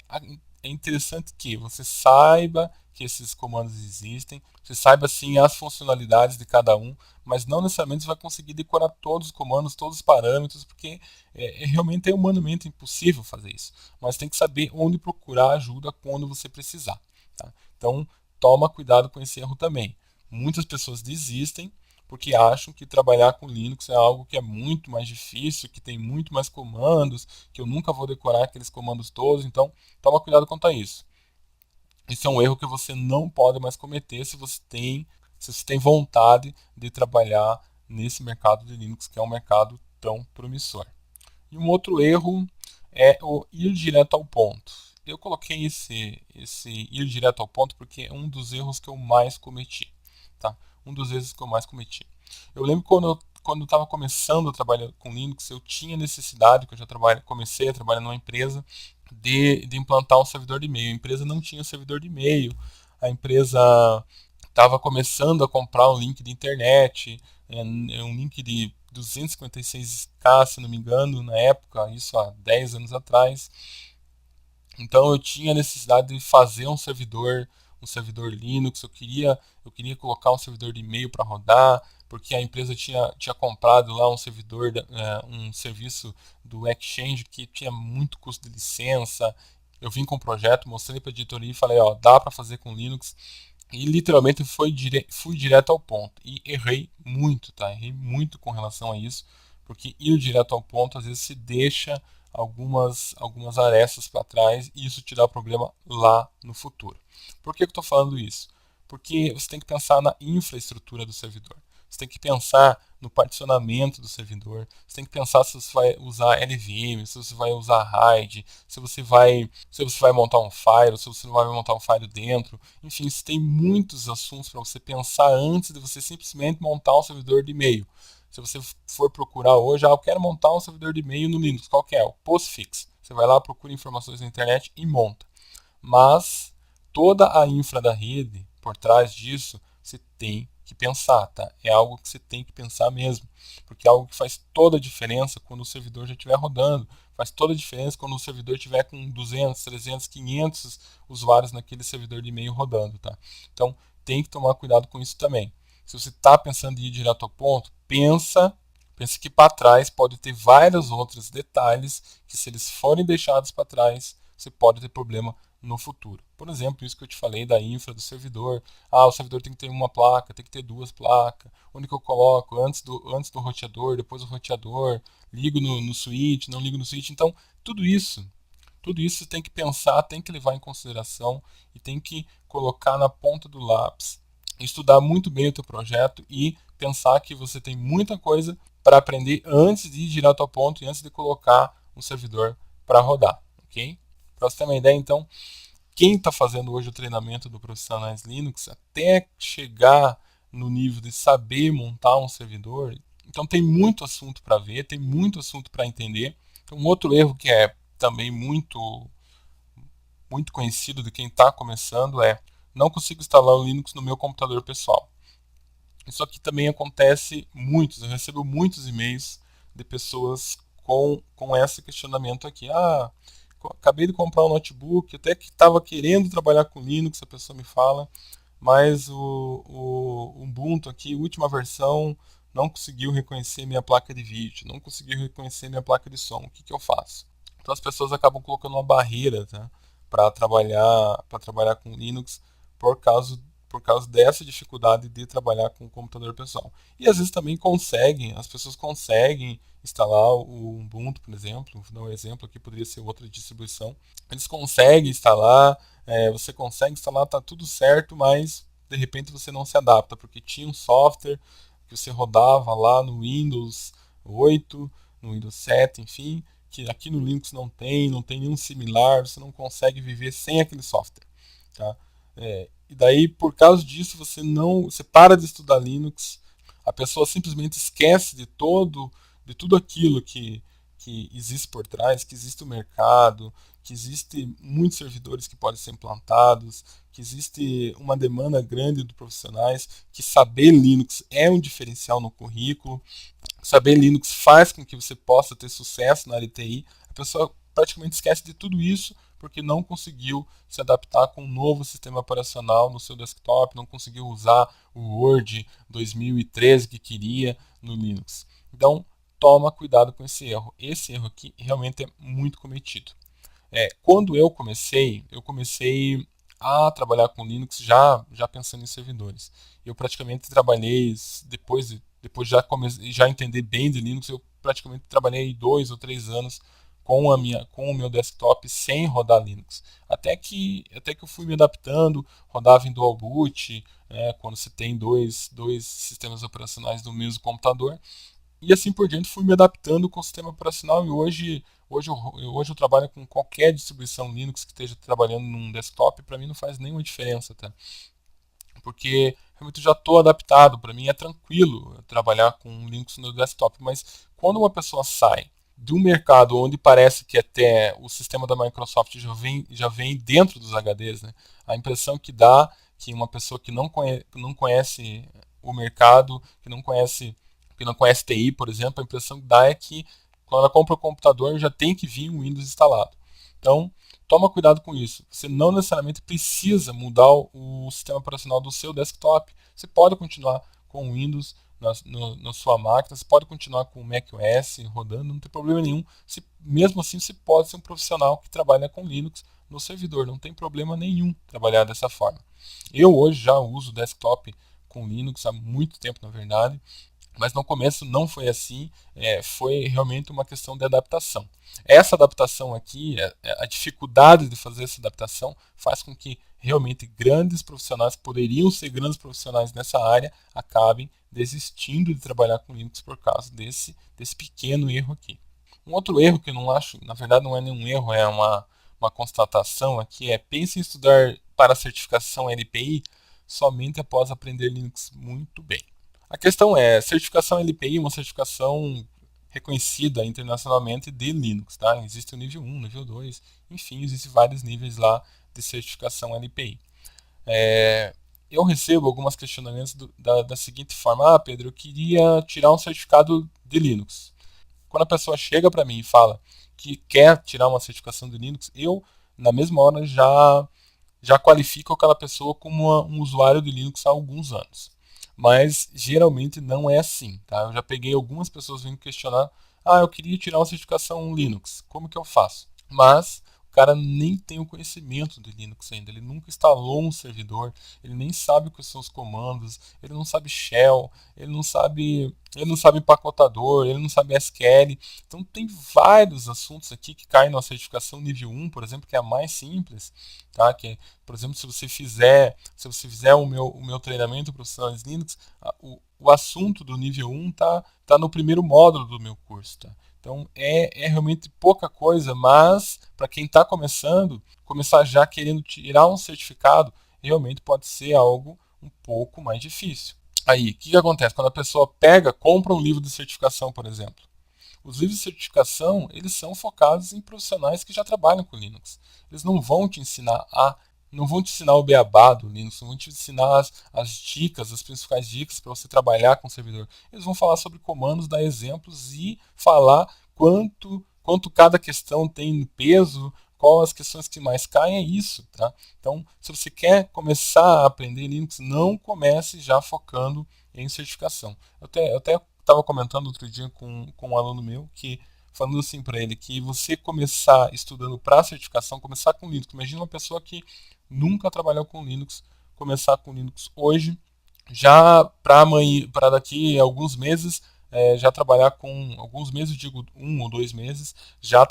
interessante que você saiba que esses comandos existem, você saiba sim as funcionalidades de cada um, mas não necessariamente você vai conseguir decorar todos os comandos, todos os parâmetros, porque realmente é humanamente impossível fazer isso. Mas tem que saber onde procurar ajuda quando você precisar. Tá? Então, toma cuidado com esse erro também. Muitas pessoas desistem porque acham que trabalhar com Linux é algo que é muito mais difícil, que tem muito mais comandos, que eu nunca vou decorar aqueles comandos todos. Então, toma cuidado quanto a isso. Isso é um erro que você não pode mais cometer se você tem vontade de trabalhar nesse mercado de Linux, que é um mercado tão promissor. E um outro erro é o ir direto ao ponto. Eu coloquei esse ir direto ao ponto porque é um dos erros que eu mais cometi. Tá? Um dos erros que eu mais cometi. Eu lembro quando eu estava começando a trabalhar com Linux, eu tinha necessidade, que eu já comecei a trabalhar numa empresa, de implantar um servidor de e-mail. A empresa não tinha servidor de e-mail, a empresa estava começando a comprar um link de internet, um link de 256K, se não me engano, na época, isso há 10 anos atrás. Então eu tinha necessidade de fazer um servidor Linux, eu queria colocar um servidor de e-mail para rodar, porque a empresa tinha comprado lá um servidor, um serviço do Exchange que tinha muito custo de licença. Eu vim com um projeto, mostrei para a editoria e falei, ó, dá para fazer com Linux. E literalmente fui direto ao ponto. E errei muito, tá? Errei muito com relação a isso, porque ir direto ao ponto às vezes se deixa algumas arestas para trás e isso te dá problema lá no futuro. Por que eu estou falando isso? Porque você tem que pensar na infraestrutura do servidor. Você tem que pensar no particionamento do servidor. Você tem que pensar se você vai usar LVM, se você vai usar RAID, se você vai montar um file, se você não vai montar um file dentro. Enfim, você tem muitos assuntos para você pensar antes de você simplesmente montar um servidor de e-mail. Se você for procurar hoje, eu quero montar um servidor de e-mail no Linux, qual que é? O Postfix. Você vai lá, procura informações na internet e monta. Mas toda a infra da rede, por trás disso, você tem que pensar, tá? É algo que você tem que pensar mesmo, porque é algo que faz toda a diferença quando o servidor já estiver rodando, faz toda a diferença quando o servidor estiver com 200, 300, 500 usuários naquele servidor de e-mail rodando, tá? Então, tem que tomar cuidado com isso também. Se você está pensando em ir direto ao ponto, pensa que para trás pode ter vários outros detalhes que, se eles forem deixados para trás, você pode ter problema no futuro. Por exemplo, isso que eu te falei da infra do servidor. O servidor tem que ter uma placa, tem que ter duas placas. Onde que eu coloco? Antes do roteador, depois do roteador. Ligo no switch, não ligo no switch. Então, tudo isso você tem que pensar, tem que levar em consideração e tem que colocar na ponta do lápis, estudar muito bem o teu projeto e pensar que você tem muita coisa para aprender antes de ir direto ao ponto e antes de colocar um servidor para rodar, ok? Para você ter uma ideia, então, quem está fazendo hoje o treinamento do Profissionais Linux, até chegar no nível de saber montar um servidor, então tem muito assunto para ver, tem muito assunto para entender. Então, um outro erro que é também muito conhecido de quem está começando é: não consigo instalar o Linux no meu computador pessoal. Isso aqui também acontece muitos, eu recebo muitos e-mails de pessoas com esse questionamento aqui. Acabei de comprar um notebook, até que estava querendo trabalhar com Linux, a pessoa me fala, mas o Ubuntu aqui, última versão, não conseguiu reconhecer minha placa de vídeo, não conseguiu reconhecer minha placa de som. O que eu faço? Então as pessoas acabam colocando uma barreira, tá, para trabalhar com Linux por causa dessa dificuldade de trabalhar com o computador pessoal. E às vezes também as pessoas conseguem instalar o Ubuntu, por exemplo. Vou dar um exemplo aqui, poderia ser outra distribuição. Eles conseguem instalar, você consegue instalar, tá tudo certo, mas de repente você não se adapta, porque tinha um software que você rodava lá no Windows 8, no Windows 7, enfim, que aqui no Linux não tem nenhum similar, você não consegue viver sem aquele software, tá? E daí, por causa disso, você para de estudar Linux, a pessoa simplesmente esquece de tudo aquilo que existe por trás, que existe o mercado, que existe muitos servidores que podem ser implantados, que existe uma demanda grande de profissionais, que saber Linux é um diferencial no currículo, saber Linux faz com que você possa ter sucesso na área de TI. A pessoa praticamente esquece de tudo isso porque não conseguiu se adaptar com um novo sistema operacional no seu desktop, não conseguiu usar o Word 2013 que queria no Linux. Então, toma cuidado com esse erro. Esse erro aqui realmente é muito cometido. Quando eu comecei a trabalhar com Linux já pensando em servidores. Eu praticamente trabalhei, depois já entender bem de Linux, eu praticamente trabalhei 2 ou 3 anos com o meu desktop sem rodar Linux. Até que eu fui me adaptando, rodava em dual boot, quando você tem dois sistemas operacionais no mesmo computador. E assim por diante fui me adaptando com o sistema operacional e hoje eu trabalho com qualquer distribuição Linux que esteja trabalhando num desktop, para mim não faz nenhuma diferença, tá? Porque realmente eu já estou adaptado, para mim é tranquilo trabalhar com Linux no desktop, mas quando uma pessoa sai de um mercado onde parece que até o sistema da Microsoft já vem dentro dos HDs, né? A impressão que dá que uma pessoa que não conhece o mercado, que não conhece TI, por exemplo, a impressão que dá é que quando ela compra o computador já tem que vir o Windows instalado. Então, toma cuidado com isso. Você não necessariamente precisa mudar o sistema operacional do seu desktop. Você pode continuar com o Windows na sua máquina, você pode continuar com o macOS rodando, não tem problema nenhum. Mesmo assim, você pode ser um profissional que trabalha com Linux no servidor, não tem problema nenhum trabalhar dessa forma. Eu hoje já uso desktop com Linux há muito tempo, na verdade, mas no começo não foi assim, foi realmente uma questão de adaptação. Essa adaptação aqui, a dificuldade de fazer essa adaptação, faz com que realmente grandes profissionais, poderiam ser grandes profissionais nessa área, acabem desistindo de trabalhar com Linux por causa desse pequeno erro aqui. Um outro erro que eu não acho, na verdade não é nenhum erro, é uma constatação aqui, pense em estudar para a certificação LPI somente após aprender Linux muito bem. A questão é, certificação LPI é uma certificação reconhecida internacionalmente de Linux, tá? Existe o nível 1, nível 2, enfim, existem vários níveis lá de certificação LPI. Eu recebo alguns questionamentos da seguinte forma: Pedro, eu queria tirar um certificado de Linux. Quando a pessoa chega para mim e fala que quer tirar uma certificação de Linux, eu, na mesma hora, já qualifico aquela pessoa como um usuário de Linux há alguns anos. Mas geralmente não é assim, tá? Eu já peguei algumas pessoas vindo questionar: eu queria tirar uma certificação Linux, como que eu faço? Mas o cara nem tem o conhecimento de Linux ainda, ele nunca instalou um servidor, ele nem sabe quais são os comandos, ele não sabe shell, ele não sabe empacotador, ele não sabe SQL. Então tem vários assuntos aqui que caem na certificação nível 1, por exemplo, que é a mais simples, tá? Que, por exemplo, se você fizer o meu treinamento profissional de Linux, o assunto do nível 1 tá no primeiro módulo do meu curso, tá? Então é realmente pouca coisa, mas para quem está começando, começar já querendo tirar um certificado, realmente pode ser algo um pouco mais difícil. Aí, o que acontece? Quando a pessoa compra um livro de certificação, por exemplo. Os livros de certificação, eles são focados em profissionais que já trabalham com Linux. Eles não vão te ensinar o beabá do Linux, não vão te ensinar as dicas, as principais dicas para você trabalhar com o servidor. Eles vão falar sobre comandos, dar exemplos e falar quanto cada questão tem peso, quais as questões que mais caem, é isso, tá? Então, se você quer começar a aprender Linux, não comece já focando em certificação. Eu até estava comentando outro dia com um aluno meu que falando assim para ele que você começar estudando para certificação, começar com Linux. Imagina uma pessoa que nunca trabalhou com Linux, começar com Linux hoje, já para daqui a alguns meses, já trabalhar com alguns meses, digo 1 ou 2 meses, já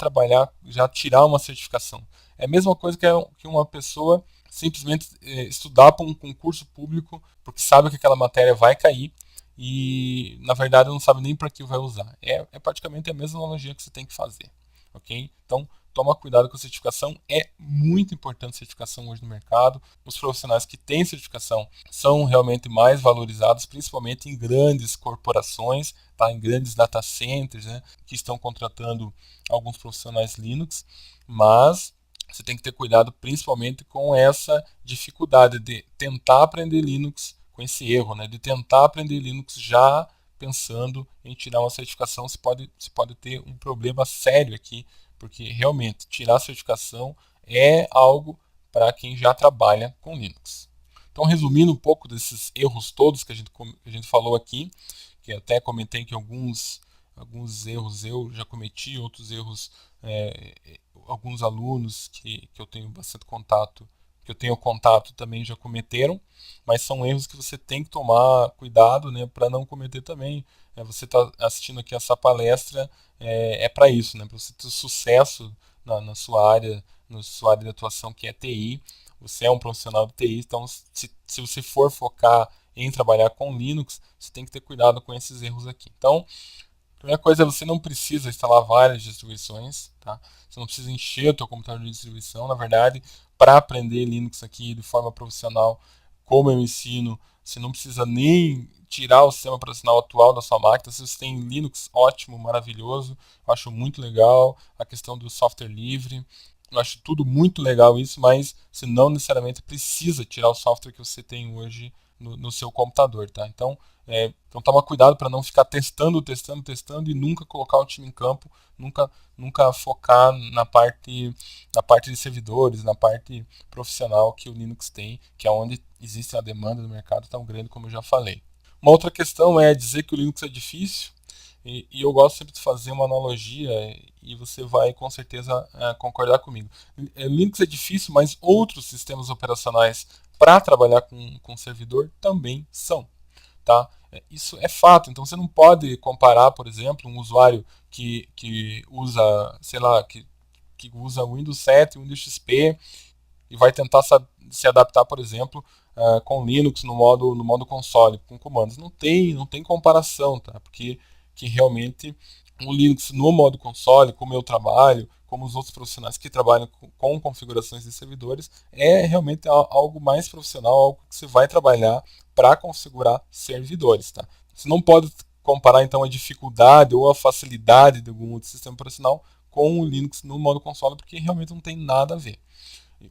tirar uma certificação. É a mesma coisa que uma pessoa simplesmente estudar para um concurso público, porque sabe que aquela matéria vai cair e na verdade não sabe nem para que vai usar. É praticamente a mesma analogia que você tem que fazer, ok? Então toma cuidado com a certificação, é muito importante a certificação hoje no mercado. Os profissionais que têm certificação são realmente mais valorizados, principalmente em grandes corporações, tá? Em grandes data centers, né? Que estão contratando alguns profissionais Linux, mas você tem que ter cuidado principalmente com essa dificuldade de tentar aprender Linux, com esse erro, né? De tentar aprender Linux já pensando em tirar uma certificação, você pode ter um problema sério aqui, porque realmente tirar a certificação é algo para quem já trabalha com Linux. Então, resumindo um pouco desses erros todos que a gente falou aqui, que até comentei que alguns erros eu já cometi, outros erros alguns alunos que eu tenho bastante contato, que eu tenho contato também já cometeram, mas são erros que você tem que tomar cuidado, né, para não cometer também. Você está assistindo aqui essa palestra para isso, né, para você ter sucesso na sua área de atuação que é TI. Você é um profissional de TI, então se você for focar em trabalhar com Linux, você tem que ter cuidado com esses erros aqui. Então, a primeira coisa é você não precisa instalar várias distribuições, tá? Você não precisa encher o teu computador de distribuição. Na verdade, para aprender Linux aqui de forma profissional, como eu ensino, você não precisa nem tirar o sistema operacional atual da sua máquina. Se você tem Linux, ótimo, maravilhoso, eu acho muito legal a questão do software livre. Eu acho tudo muito legal isso, mas você não necessariamente precisa tirar o software que você tem hoje no seu computador, tá? Então toma cuidado para não ficar testando e nunca colocar o time em campo, nunca focar na parte de servidores, na parte profissional que o Linux tem, que é onde existe a demanda do mercado tão grande como eu já falei. Uma outra questão é dizer que o Linux é difícil, e eu gosto sempre de fazer uma analogia, e você vai com certeza concordar comigo. Linux é difícil, mas outros sistemas operacionais para trabalhar com servidor também são. Tá? Isso é fato, então você não pode comparar, por exemplo, um usuário que usa, sei lá, que usa Windows 7, Windows XP e vai tentar se adaptar, por exemplo, com Linux no modo console, com comandos. Não tem comparação, tá? Porque que realmente o Linux no modo console, como eu trabalho, como os outros profissionais que trabalham com configurações de servidores, é realmente algo mais profissional, algo que você vai trabalhar para configurar servidores. Tá? Você não pode comparar então a dificuldade ou a facilidade de algum outro sistema operacional com o Linux no modo console, porque realmente não tem nada a ver.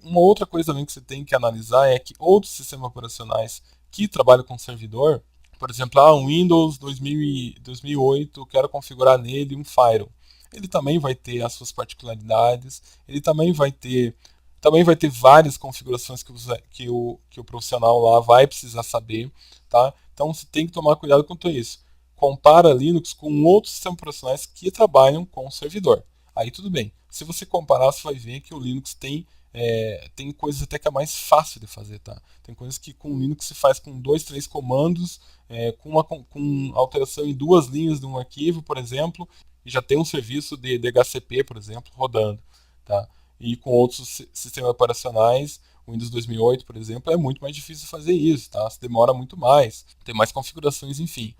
Uma outra coisa também que você tem que analisar é que outros sistemas operacionais que trabalham com servidor, por exemplo, um Windows 2008, eu quero configurar nele um Firewall. Ele também vai ter as suas particularidades, ele também vai ter várias configurações que o profissional lá vai precisar saber. Tá? Então você tem que tomar cuidado quanto a isso. Compara Linux com outros sistemas operacionais que trabalham com servidor. Aí tudo bem. Se você comparar, você vai ver que o Linux tem coisas até que é mais fácil de fazer, tá? Tem coisas que com o Linux se faz com 2, 3 comandos, com alteração em 2 linhas de um arquivo, por exemplo, e já tem um serviço de DHCP, por exemplo, rodando, tá? E com outros sistemas operacionais, o Windows 2008, por exemplo, é muito mais difícil fazer isso, tá? Se demora muito mais, tem mais configurações, enfim.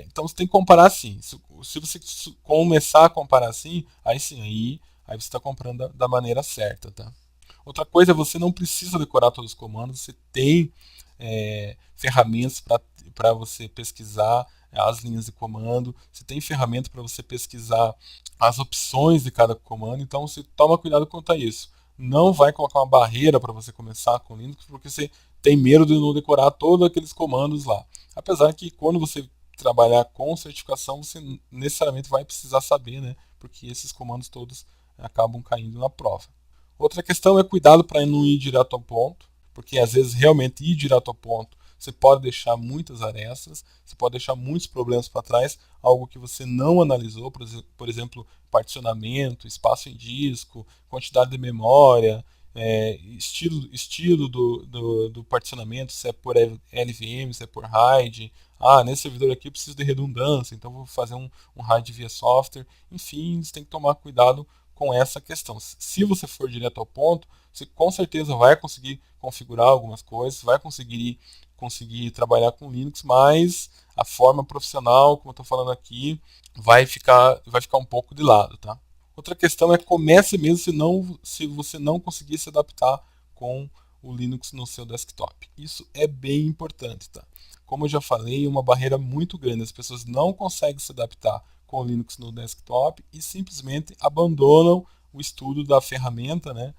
Então você tem que comparar assim. Se você começar a comparar assim, aí sim, aí você está comprando da maneira certa, tá? Outra coisa é você não precisa decorar todos os comandos, você tem ferramentas para você pesquisar as linhas de comando, você tem ferramenta para você pesquisar as opções de cada comando, então você toma cuidado quanto a isso. Não vai colocar uma barreira para você começar com Linux, porque você tem medo de não decorar todos aqueles comandos lá. Apesar que quando você trabalhar com certificação, você necessariamente vai precisar saber, né? Porque esses comandos todos acabam caindo na prova. Outra questão é cuidado para não ir direto ao ponto, porque às vezes realmente ir direto ao ponto você pode deixar muitas arestas, você pode deixar muitos problemas para trás, algo que você não analisou, por exemplo, particionamento, espaço em disco, quantidade de memória, estilo do particionamento, se é por LVM, se é por RAID. Nesse servidor aqui eu preciso de redundância, então vou fazer um RAID via software. Enfim, você tem que tomar cuidado com essa questão. Se você for direto ao ponto, você com certeza vai conseguir configurar algumas coisas, vai conseguir trabalhar com Linux, mas a forma profissional, como eu estou falando aqui, vai ficar um pouco de lado, tá? Outra questão é comece mesmo se você não conseguir se adaptar com o Linux no seu desktop. Isso é bem importante, tá? Como eu já falei, é uma barreira muito grande. As pessoas não conseguem se adaptar com o Linux no desktop e simplesmente abandonam o estudo da ferramenta, né,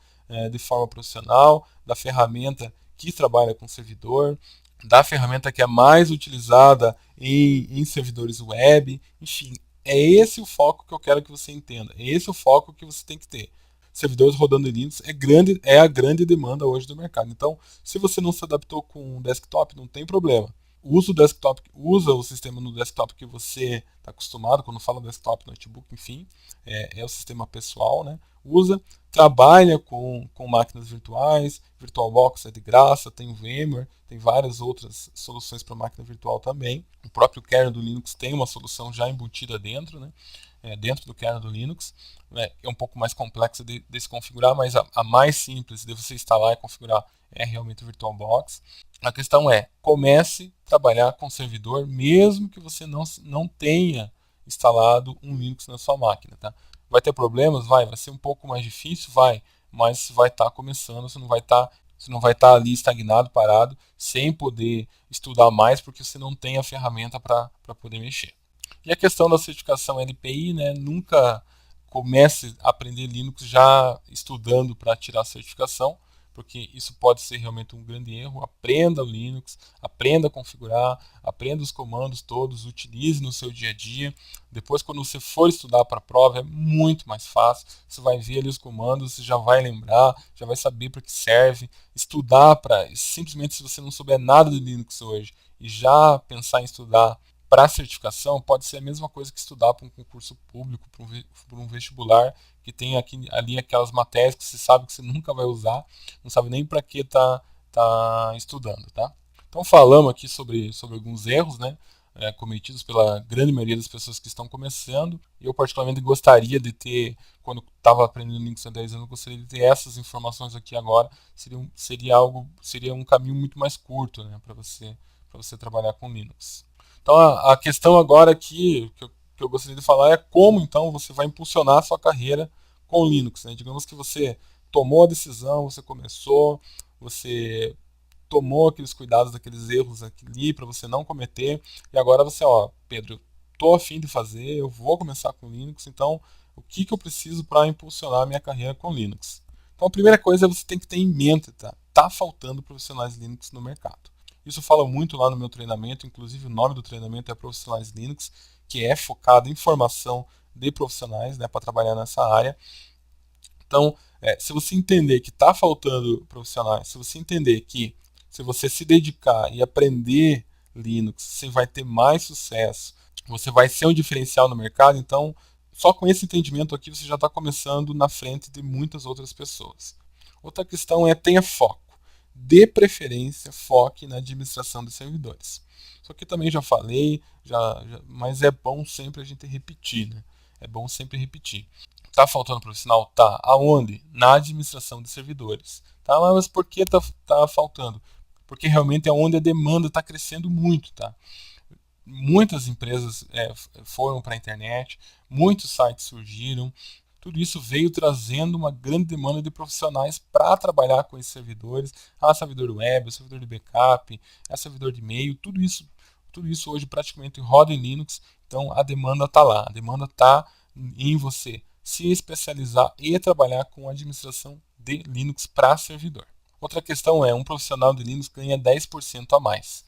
de forma profissional, da ferramenta que trabalha com servidor, da ferramenta que é mais utilizada em servidores web. Enfim, é esse o foco que eu quero que você entenda. É esse o foco que você tem que ter. Servidores rodando em Linux é a grande demanda hoje do mercado. Então, se você não se adaptou com o desktop, não tem problema. Usa o sistema no desktop que você está acostumado. Quando fala desktop, notebook, enfim, é o sistema pessoal, né? Trabalha com máquinas virtuais, VirtualBox é de graça, tem o VMware, tem várias outras soluções para máquina virtual também. O próprio kernel do Linux tem uma solução já embutida dentro, né? Dentro do kernel do Linux. É um pouco mais complexa de se configurar, mas a mais simples de você instalar e configurar é realmente o VirtualBox. A questão é, comece a trabalhar com servidor, mesmo que você não tenha instalado um Linux na sua máquina. Tá? Vai ter problemas? Vai ser um pouco mais difícil? Vai, mas vai estar começando, você não vai estar Você não vai estar ali estagnado, parado, sem poder estudar mais, porque você não tem a ferramenta para poder mexer. E a questão da certificação LPI, né, nunca comece a aprender Linux já estudando para tirar a certificação, porque isso pode ser realmente um grande erro. Aprenda o Linux, aprenda a configurar, aprenda os comandos todos, utilize no seu dia a dia. Depois, quando você for estudar para a prova, é muito mais fácil. Você vai ver ali os comandos, você já vai lembrar, já vai saber para que serve. Estudar para, simplesmente se você não souber nada de Linux hoje e já pensar em estudar para a certificação, pode ser a mesma coisa que estudar para um concurso público, para um vestibular, que tem ali aquelas matérias que você sabe que você nunca vai usar, não sabe nem para que tá estudando, tá? Então falamos aqui sobre alguns erros, né, cometidos pela grande maioria das pessoas que estão começando. Eu particularmente gostaria de ter, quando estava aprendendo Linux há 10 anos, eu gostaria de ter essas informações aqui agora. Seria um caminho muito mais curto, né, para você trabalhar com Linux. Então a questão agora aqui que eu gostaria de falar é como então você vai impulsionar a sua carreira com Linux, né? Digamos que você tomou a decisão, você começou, você tomou aqueles cuidados daqueles erros ali para você não cometer, e agora você, ó, Pedro, tô a fim de fazer, eu vou começar com Linux, então o que eu preciso para impulsionar a minha carreira com Linux? Então a primeira coisa é você tem que ter em mente, tá faltando profissionais Linux no mercado. Isso fala muito lá no meu treinamento, inclusive o nome do treinamento é Profissionais Linux, que é focado em formação de profissionais, né, para trabalhar nessa área. Então, se você entender que está faltando profissionais, se você entender que se você se dedicar e aprender Linux, você vai ter mais sucesso, você vai ser um diferencial no mercado, então só com esse entendimento aqui você já está começando na frente de muitas outras pessoas. Outra questão é tenha foco. De preferência, foque na administração de servidores. Isso aqui também já falei, mas é bom sempre a gente repetir, né? É bom sempre repetir. Tá faltando profissional? Tá. Aonde? Na administração de servidores. Tá, mas por que tá faltando? Porque realmente é onde a demanda está crescendo muito, tá? Muitas empresas foram para a internet, muitos sites surgiram, tudo isso veio trazendo uma grande demanda de profissionais para trabalhar com esses servidores, servidor web, servidor de backup, servidor de e-mail, tudo isso hoje praticamente roda em Linux, então a demanda está lá, a demanda está em você se especializar e trabalhar com administração de Linux para servidor. Outra questão é, um profissional de Linux ganha 10% a mais.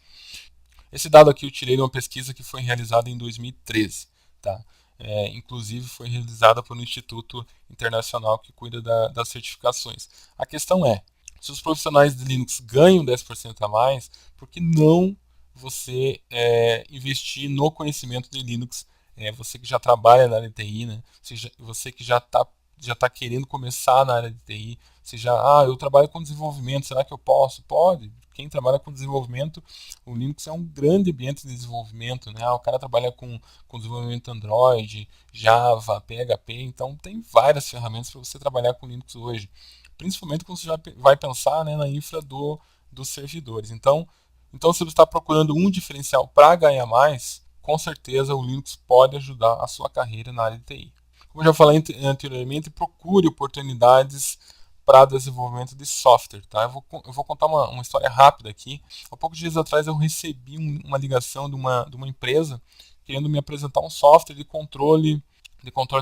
Esse dado aqui eu tirei de uma pesquisa que foi realizada em 2013, tá? Inclusive foi realizada por um instituto internacional que cuida das certificações. A questão é, se os profissionais de Linux ganham 10% a mais, por que não você investir no conhecimento de Linux? Você que já trabalha na área de TI, né? Você que já tá querendo começar na área de TI, eu trabalho com desenvolvimento, será que eu posso? Pode. Quem trabalha com desenvolvimento, o Linux é um grande ambiente de desenvolvimento, né? O cara trabalha com desenvolvimento Android, Java, PHP, então tem várias ferramentas para você trabalhar com Linux hoje. Principalmente quando você já vai pensar, né, na infra dos servidores. Então, se você está procurando um diferencial para ganhar mais, com certeza o Linux pode ajudar a sua carreira na área de TI. Como eu já falei anteriormente, procure oportunidades para desenvolvimento de software. Tá? Eu vou contar uma história rápida aqui. Há poucos dias atrás eu recebi uma ligação de uma empresa querendo me apresentar um software de controle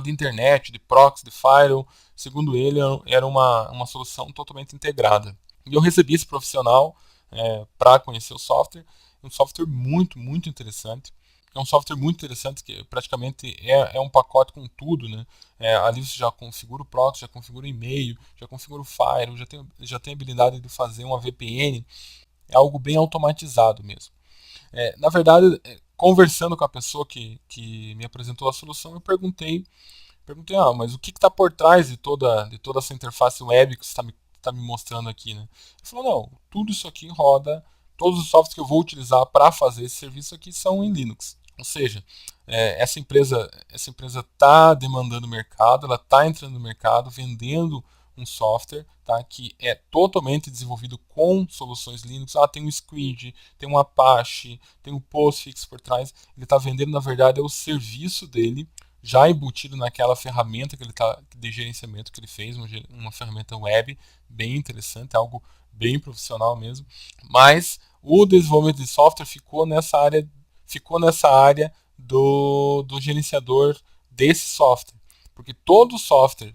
de internet, de proxy, de firewall. Segundo ele, era uma solução totalmente integrada. E eu recebi esse profissional para conhecer o software. Um software muito, muito interessante. É um software muito interessante que praticamente é um pacote com tudo, né? Ali você já configura o proxy, já configura o e-mail, já configura o firewall, já tem a habilidade de fazer uma VPN. É algo bem automatizado mesmo. Na verdade, conversando com a pessoa que me apresentou a solução, eu perguntei, mas o que está por trás de toda essa interface web que você está me mostrando aqui, né? Ele falou, não, tudo isso aqui roda, todos os softwares que eu vou utilizar para fazer esse serviço aqui são em Linux. Ou seja, essa empresa está demandando o mercado, ela está entrando no mercado, vendendo um software, tá, que é totalmente desenvolvido com soluções Linux. Tem um Squid, tem um Apache, tem um Postfix por trás. Ele está vendendo, na verdade, o serviço dele já embutido naquela ferramenta que ele tá, de gerenciamento que ele fez, uma ferramenta web bem interessante, algo bem profissional mesmo. Mas o desenvolvimento de software ficou nessa área do gerenciador desse software, porque todo software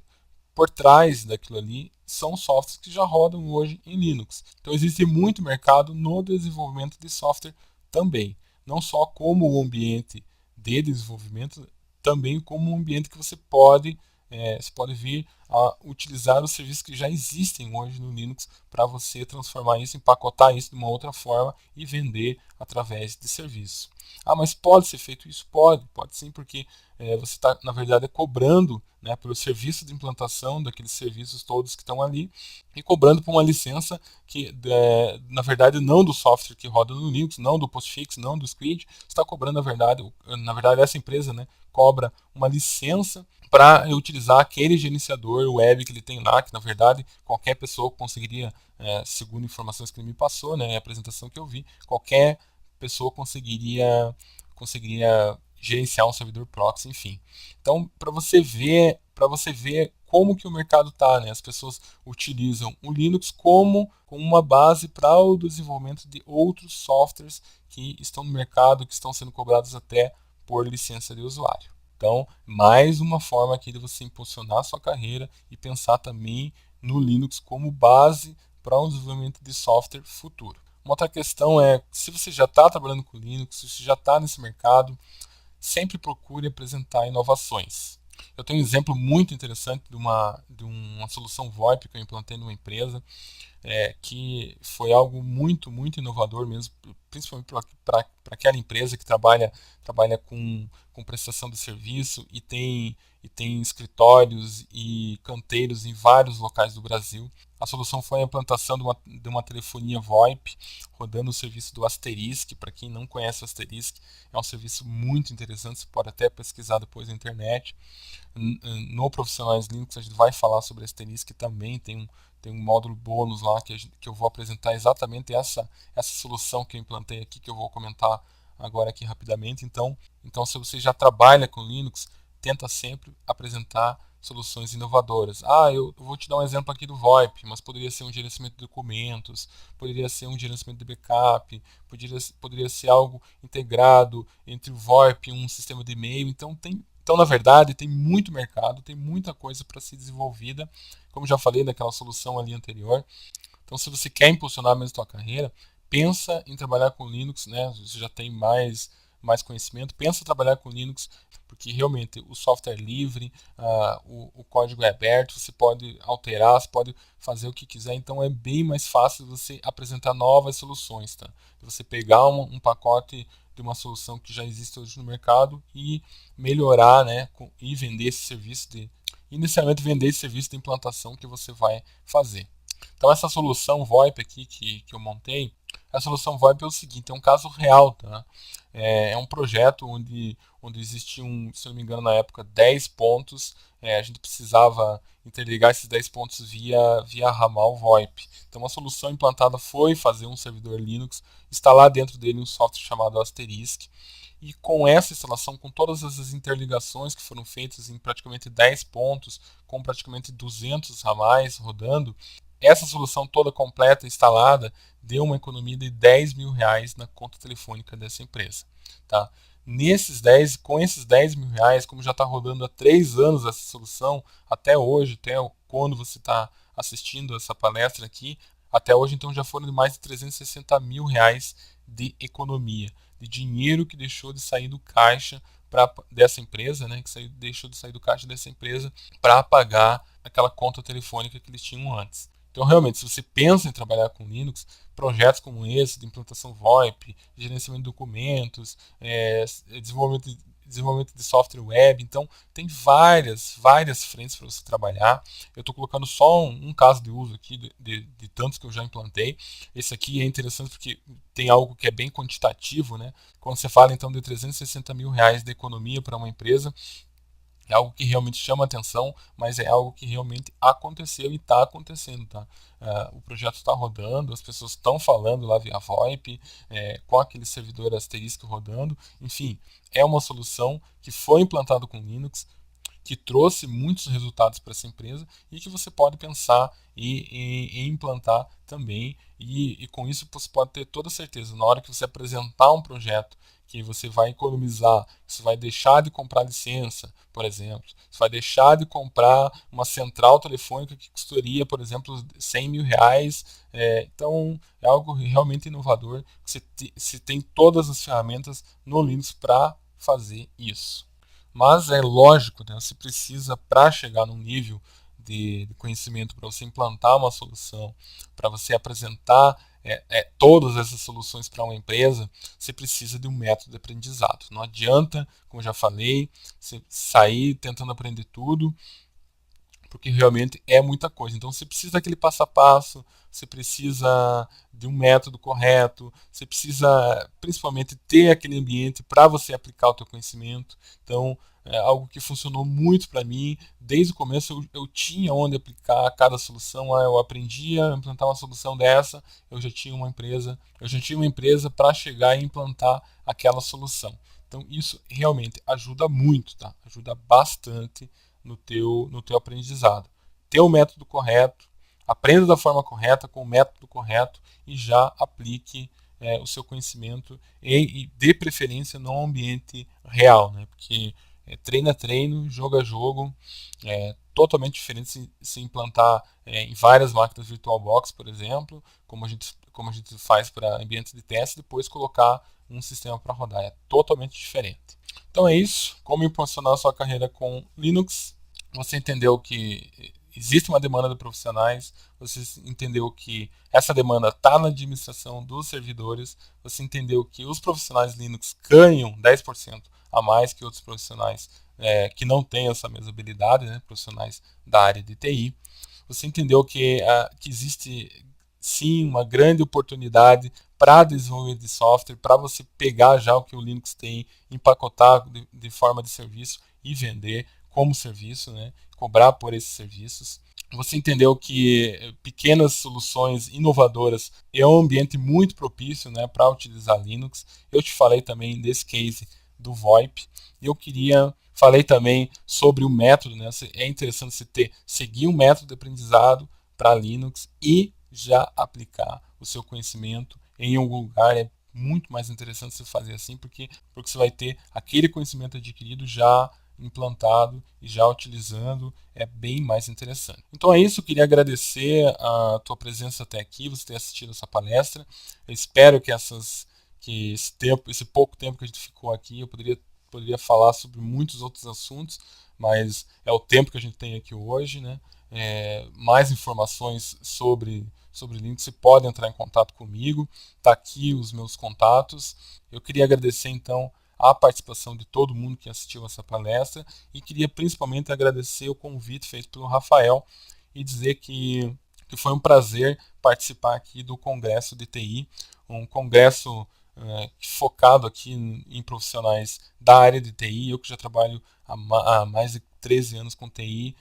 por trás daquilo ali são softwares que já rodam hoje em Linux. Então existe muito mercado no desenvolvimento de software também, não só como um ambiente de desenvolvimento, também como um ambiente que você pode vir a utilizar os serviços que já existem hoje no Linux para você transformar isso, empacotar isso de uma outra forma e vender através de serviço. Ah, mas pode ser feito isso? Pode sim, porque você está, na verdade, cobrando, né, pelo serviço de implantação daqueles serviços todos que estão ali e cobrando por uma licença que, na verdade, não do software que roda no Linux, não do postfix, não do squid, está cobrando, na verdade, essa empresa, né, cobra uma licença para utilizar aquele gerenciador web que ele tem lá, que na verdade qualquer pessoa conseguiria, segundo informações que ele me passou, né, a apresentação que eu vi, qualquer pessoa conseguiria gerenciar um servidor proxy, enfim. Então, para você ver como que o mercado está, né? As pessoas utilizam o Linux como uma base para o desenvolvimento de outros softwares que estão no mercado, que estão sendo cobrados até por licença de usuário. Então, mais uma forma aqui de você impulsionar a sua carreira e pensar também no Linux como base para um desenvolvimento de software futuro. Uma outra questão é, se você já está trabalhando com Linux, se você já está nesse mercado, sempre procure apresentar inovações. Eu tenho um exemplo muito interessante de uma solução VoIP que eu implantei numa empresa, que foi algo muito inovador mesmo, principalmente para aquela empresa que trabalha com prestação de serviço e tem escritórios e canteiros em vários locais do Brasil. A solução foi a implantação de uma telefonia VoIP rodando o serviço do Asterisk. Para quem não conhece o Asterisk, é um serviço muito interessante, você pode até pesquisar depois na internet. No Profissionais Linux a gente vai falar sobre Asterisk também, tem um módulo bônus lá que eu vou apresentar exatamente essa solução que eu implantei aqui, que eu vou comentar agora aqui rapidamente. Então se você já trabalha com Linux, tenta sempre apresentar soluções inovadoras. Eu vou te dar um exemplo aqui do VoIP, mas poderia ser um gerenciamento de documentos, poderia ser um gerenciamento de backup, poderia ser algo integrado entre o VoIP e um sistema de e-mail. Então, na verdade, tem muito mercado, tem muita coisa para ser desenvolvida, como já falei naquela solução ali anterior. Então, se você quer impulsionar mesmo a sua carreira, pensa em trabalhar com Linux, né? Você já tem mais conhecimento, pensa em trabalhar com Linux, porque realmente o software é livre, o código é aberto, você pode alterar, você pode fazer o que quiser, então é bem mais fácil você apresentar novas soluções, tá? Você pegar um pacote de uma solução que já existe hoje no mercado e melhorar, né, e vender esse serviço inicialmente vender esse serviço de implantação que você vai fazer. Então essa solução VoIP aqui que eu montei, a solução VoIP é o seguinte, é um caso real, tá? É um projeto onde existiam, se não me engano, na época, 10 pontos. A gente precisava interligar esses 10 pontos via ramal VoIP. Então a solução implantada foi fazer um servidor Linux, instalar dentro dele um software chamado Asterisk. E com essa instalação, com todas essas interligações que foram feitas em praticamente 10 pontos, com praticamente 200 ramais rodando, essa solução toda completa, instalada, deu uma economia de R$ 10.000 na conta telefônica dessa empresa. Tá? Com esses R$ 10.000, como já está rodando há 3 anos essa solução, até hoje, até quando você está assistindo essa palestra aqui, até hoje então já foram de mais de R$ 360.000 de economia, de dinheiro que deixou de sair do caixa dessa empresa, né, deixou de sair do caixa dessa empresa para pagar aquela conta telefônica que eles tinham antes. Então, realmente, se você pensa em trabalhar com Linux, projetos como esse, de implantação VoIP, gerenciamento de documentos, desenvolvimento de software web, então tem várias frentes para você trabalhar. Eu estou colocando só um caso de uso aqui, de tantos que eu já implantei. Esse aqui é interessante porque tem algo que é bem quantitativo, né? Quando você fala então de R$ 360.000 de economia para uma empresa, É algo que realmente chama atenção, mas é algo que realmente aconteceu e está acontecendo, tá? O projeto está rodando, as pessoas estão falando lá via VoIP, com aquele servidor asterisco rodando. Enfim, é uma solução que foi implantada com Linux, que trouxe muitos resultados para essa empresa e que você pode pensar em implantar também. E com isso você pode ter toda certeza, na hora que você apresentar um projeto que você vai economizar, você vai deixar de comprar licença, por exemplo, você vai deixar de comprar uma central telefônica que custaria, por exemplo, 100 mil reais. Então é algo realmente inovador. Você tem todas as ferramentas no Linux para fazer isso. Mas é lógico, né, você precisa, para chegar num nível de conhecimento, para você implantar uma solução, para você apresentar todas essas soluções para uma empresa, você precisa de um método de aprendizado. Não adianta, como eu já falei, você sair tentando aprender tudo, porque realmente é muita coisa. Então você precisa daquele passo a passo, você precisa de um método correto, você precisa principalmente ter aquele ambiente para você aplicar o teu conhecimento. Então é algo que funcionou muito para mim. Desde o começo eu tinha onde aplicar cada solução. Eu aprendia a implantar uma solução dessa, eu já tinha uma empresa para chegar e implantar aquela solução. Então isso realmente ajuda muito, tá? Ajuda bastante no teu aprendizado. Ter o método correto, aprenda da forma correta, com o método correto e já aplique o seu conhecimento e de preferência no ambiente real, né? Porque treino é treino, jogo é jogo, totalmente diferente se implantar em várias máquinas VirtualBox, por exemplo, como a gente faz para ambientes de teste, e depois colocar um sistema para rodar. É totalmente diferente. Então é isso. Como impulsionar a sua carreira com Linux. Você entendeu que existe uma demanda de profissionais, você entendeu que essa demanda está na administração dos servidores, você entendeu que os profissionais Linux ganham 10% a mais que outros profissionais que não têm essa mesma habilidade, né, profissionais da área de TI. Você entendeu que existe sim uma grande oportunidade para desenvolvimento de software, para você pegar já o que o Linux tem, empacotar de forma de serviço e vender como serviço, né? Cobrar por esses serviços. Você entendeu que pequenas soluções inovadoras é um ambiente muito propício, né, para utilizar Linux. Eu te falei também desse case do VoIP. Falei também sobre o método, né? É interessante você seguir um método de aprendizado para Linux e já aplicar o seu conhecimento em algum lugar. É muito mais interessante você fazer assim, porque você vai ter aquele conhecimento adquirido já implantado e já utilizando, é bem mais interessante. Então é isso, eu queria agradecer a tua presença até aqui, você ter assistido essa palestra. Eu espero que esse pouco tempo que a gente ficou aqui, eu poderia falar sobre muitos outros assuntos, mas é o tempo que a gente tem aqui hoje, né? Mais informações sobre Linux, você pode entrar em contato comigo, tá aqui os meus contatos. Eu queria agradecer então a participação de todo mundo que assistiu essa palestra e queria principalmente agradecer o convite feito pelo Rafael e dizer que foi um prazer participar aqui do Congresso de TI, um congresso focado aqui em profissionais da área de TI. Eu que já trabalho há mais de 13 anos com TI,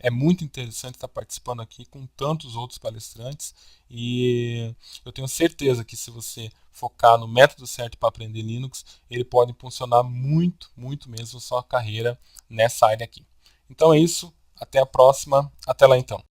é muito interessante estar participando aqui com tantos outros palestrantes e eu tenho certeza que se você focar no método certo para aprender Linux, ele pode impulsionar muito, muito mesmo a sua carreira nessa área aqui. Então é isso, até a próxima, até lá então.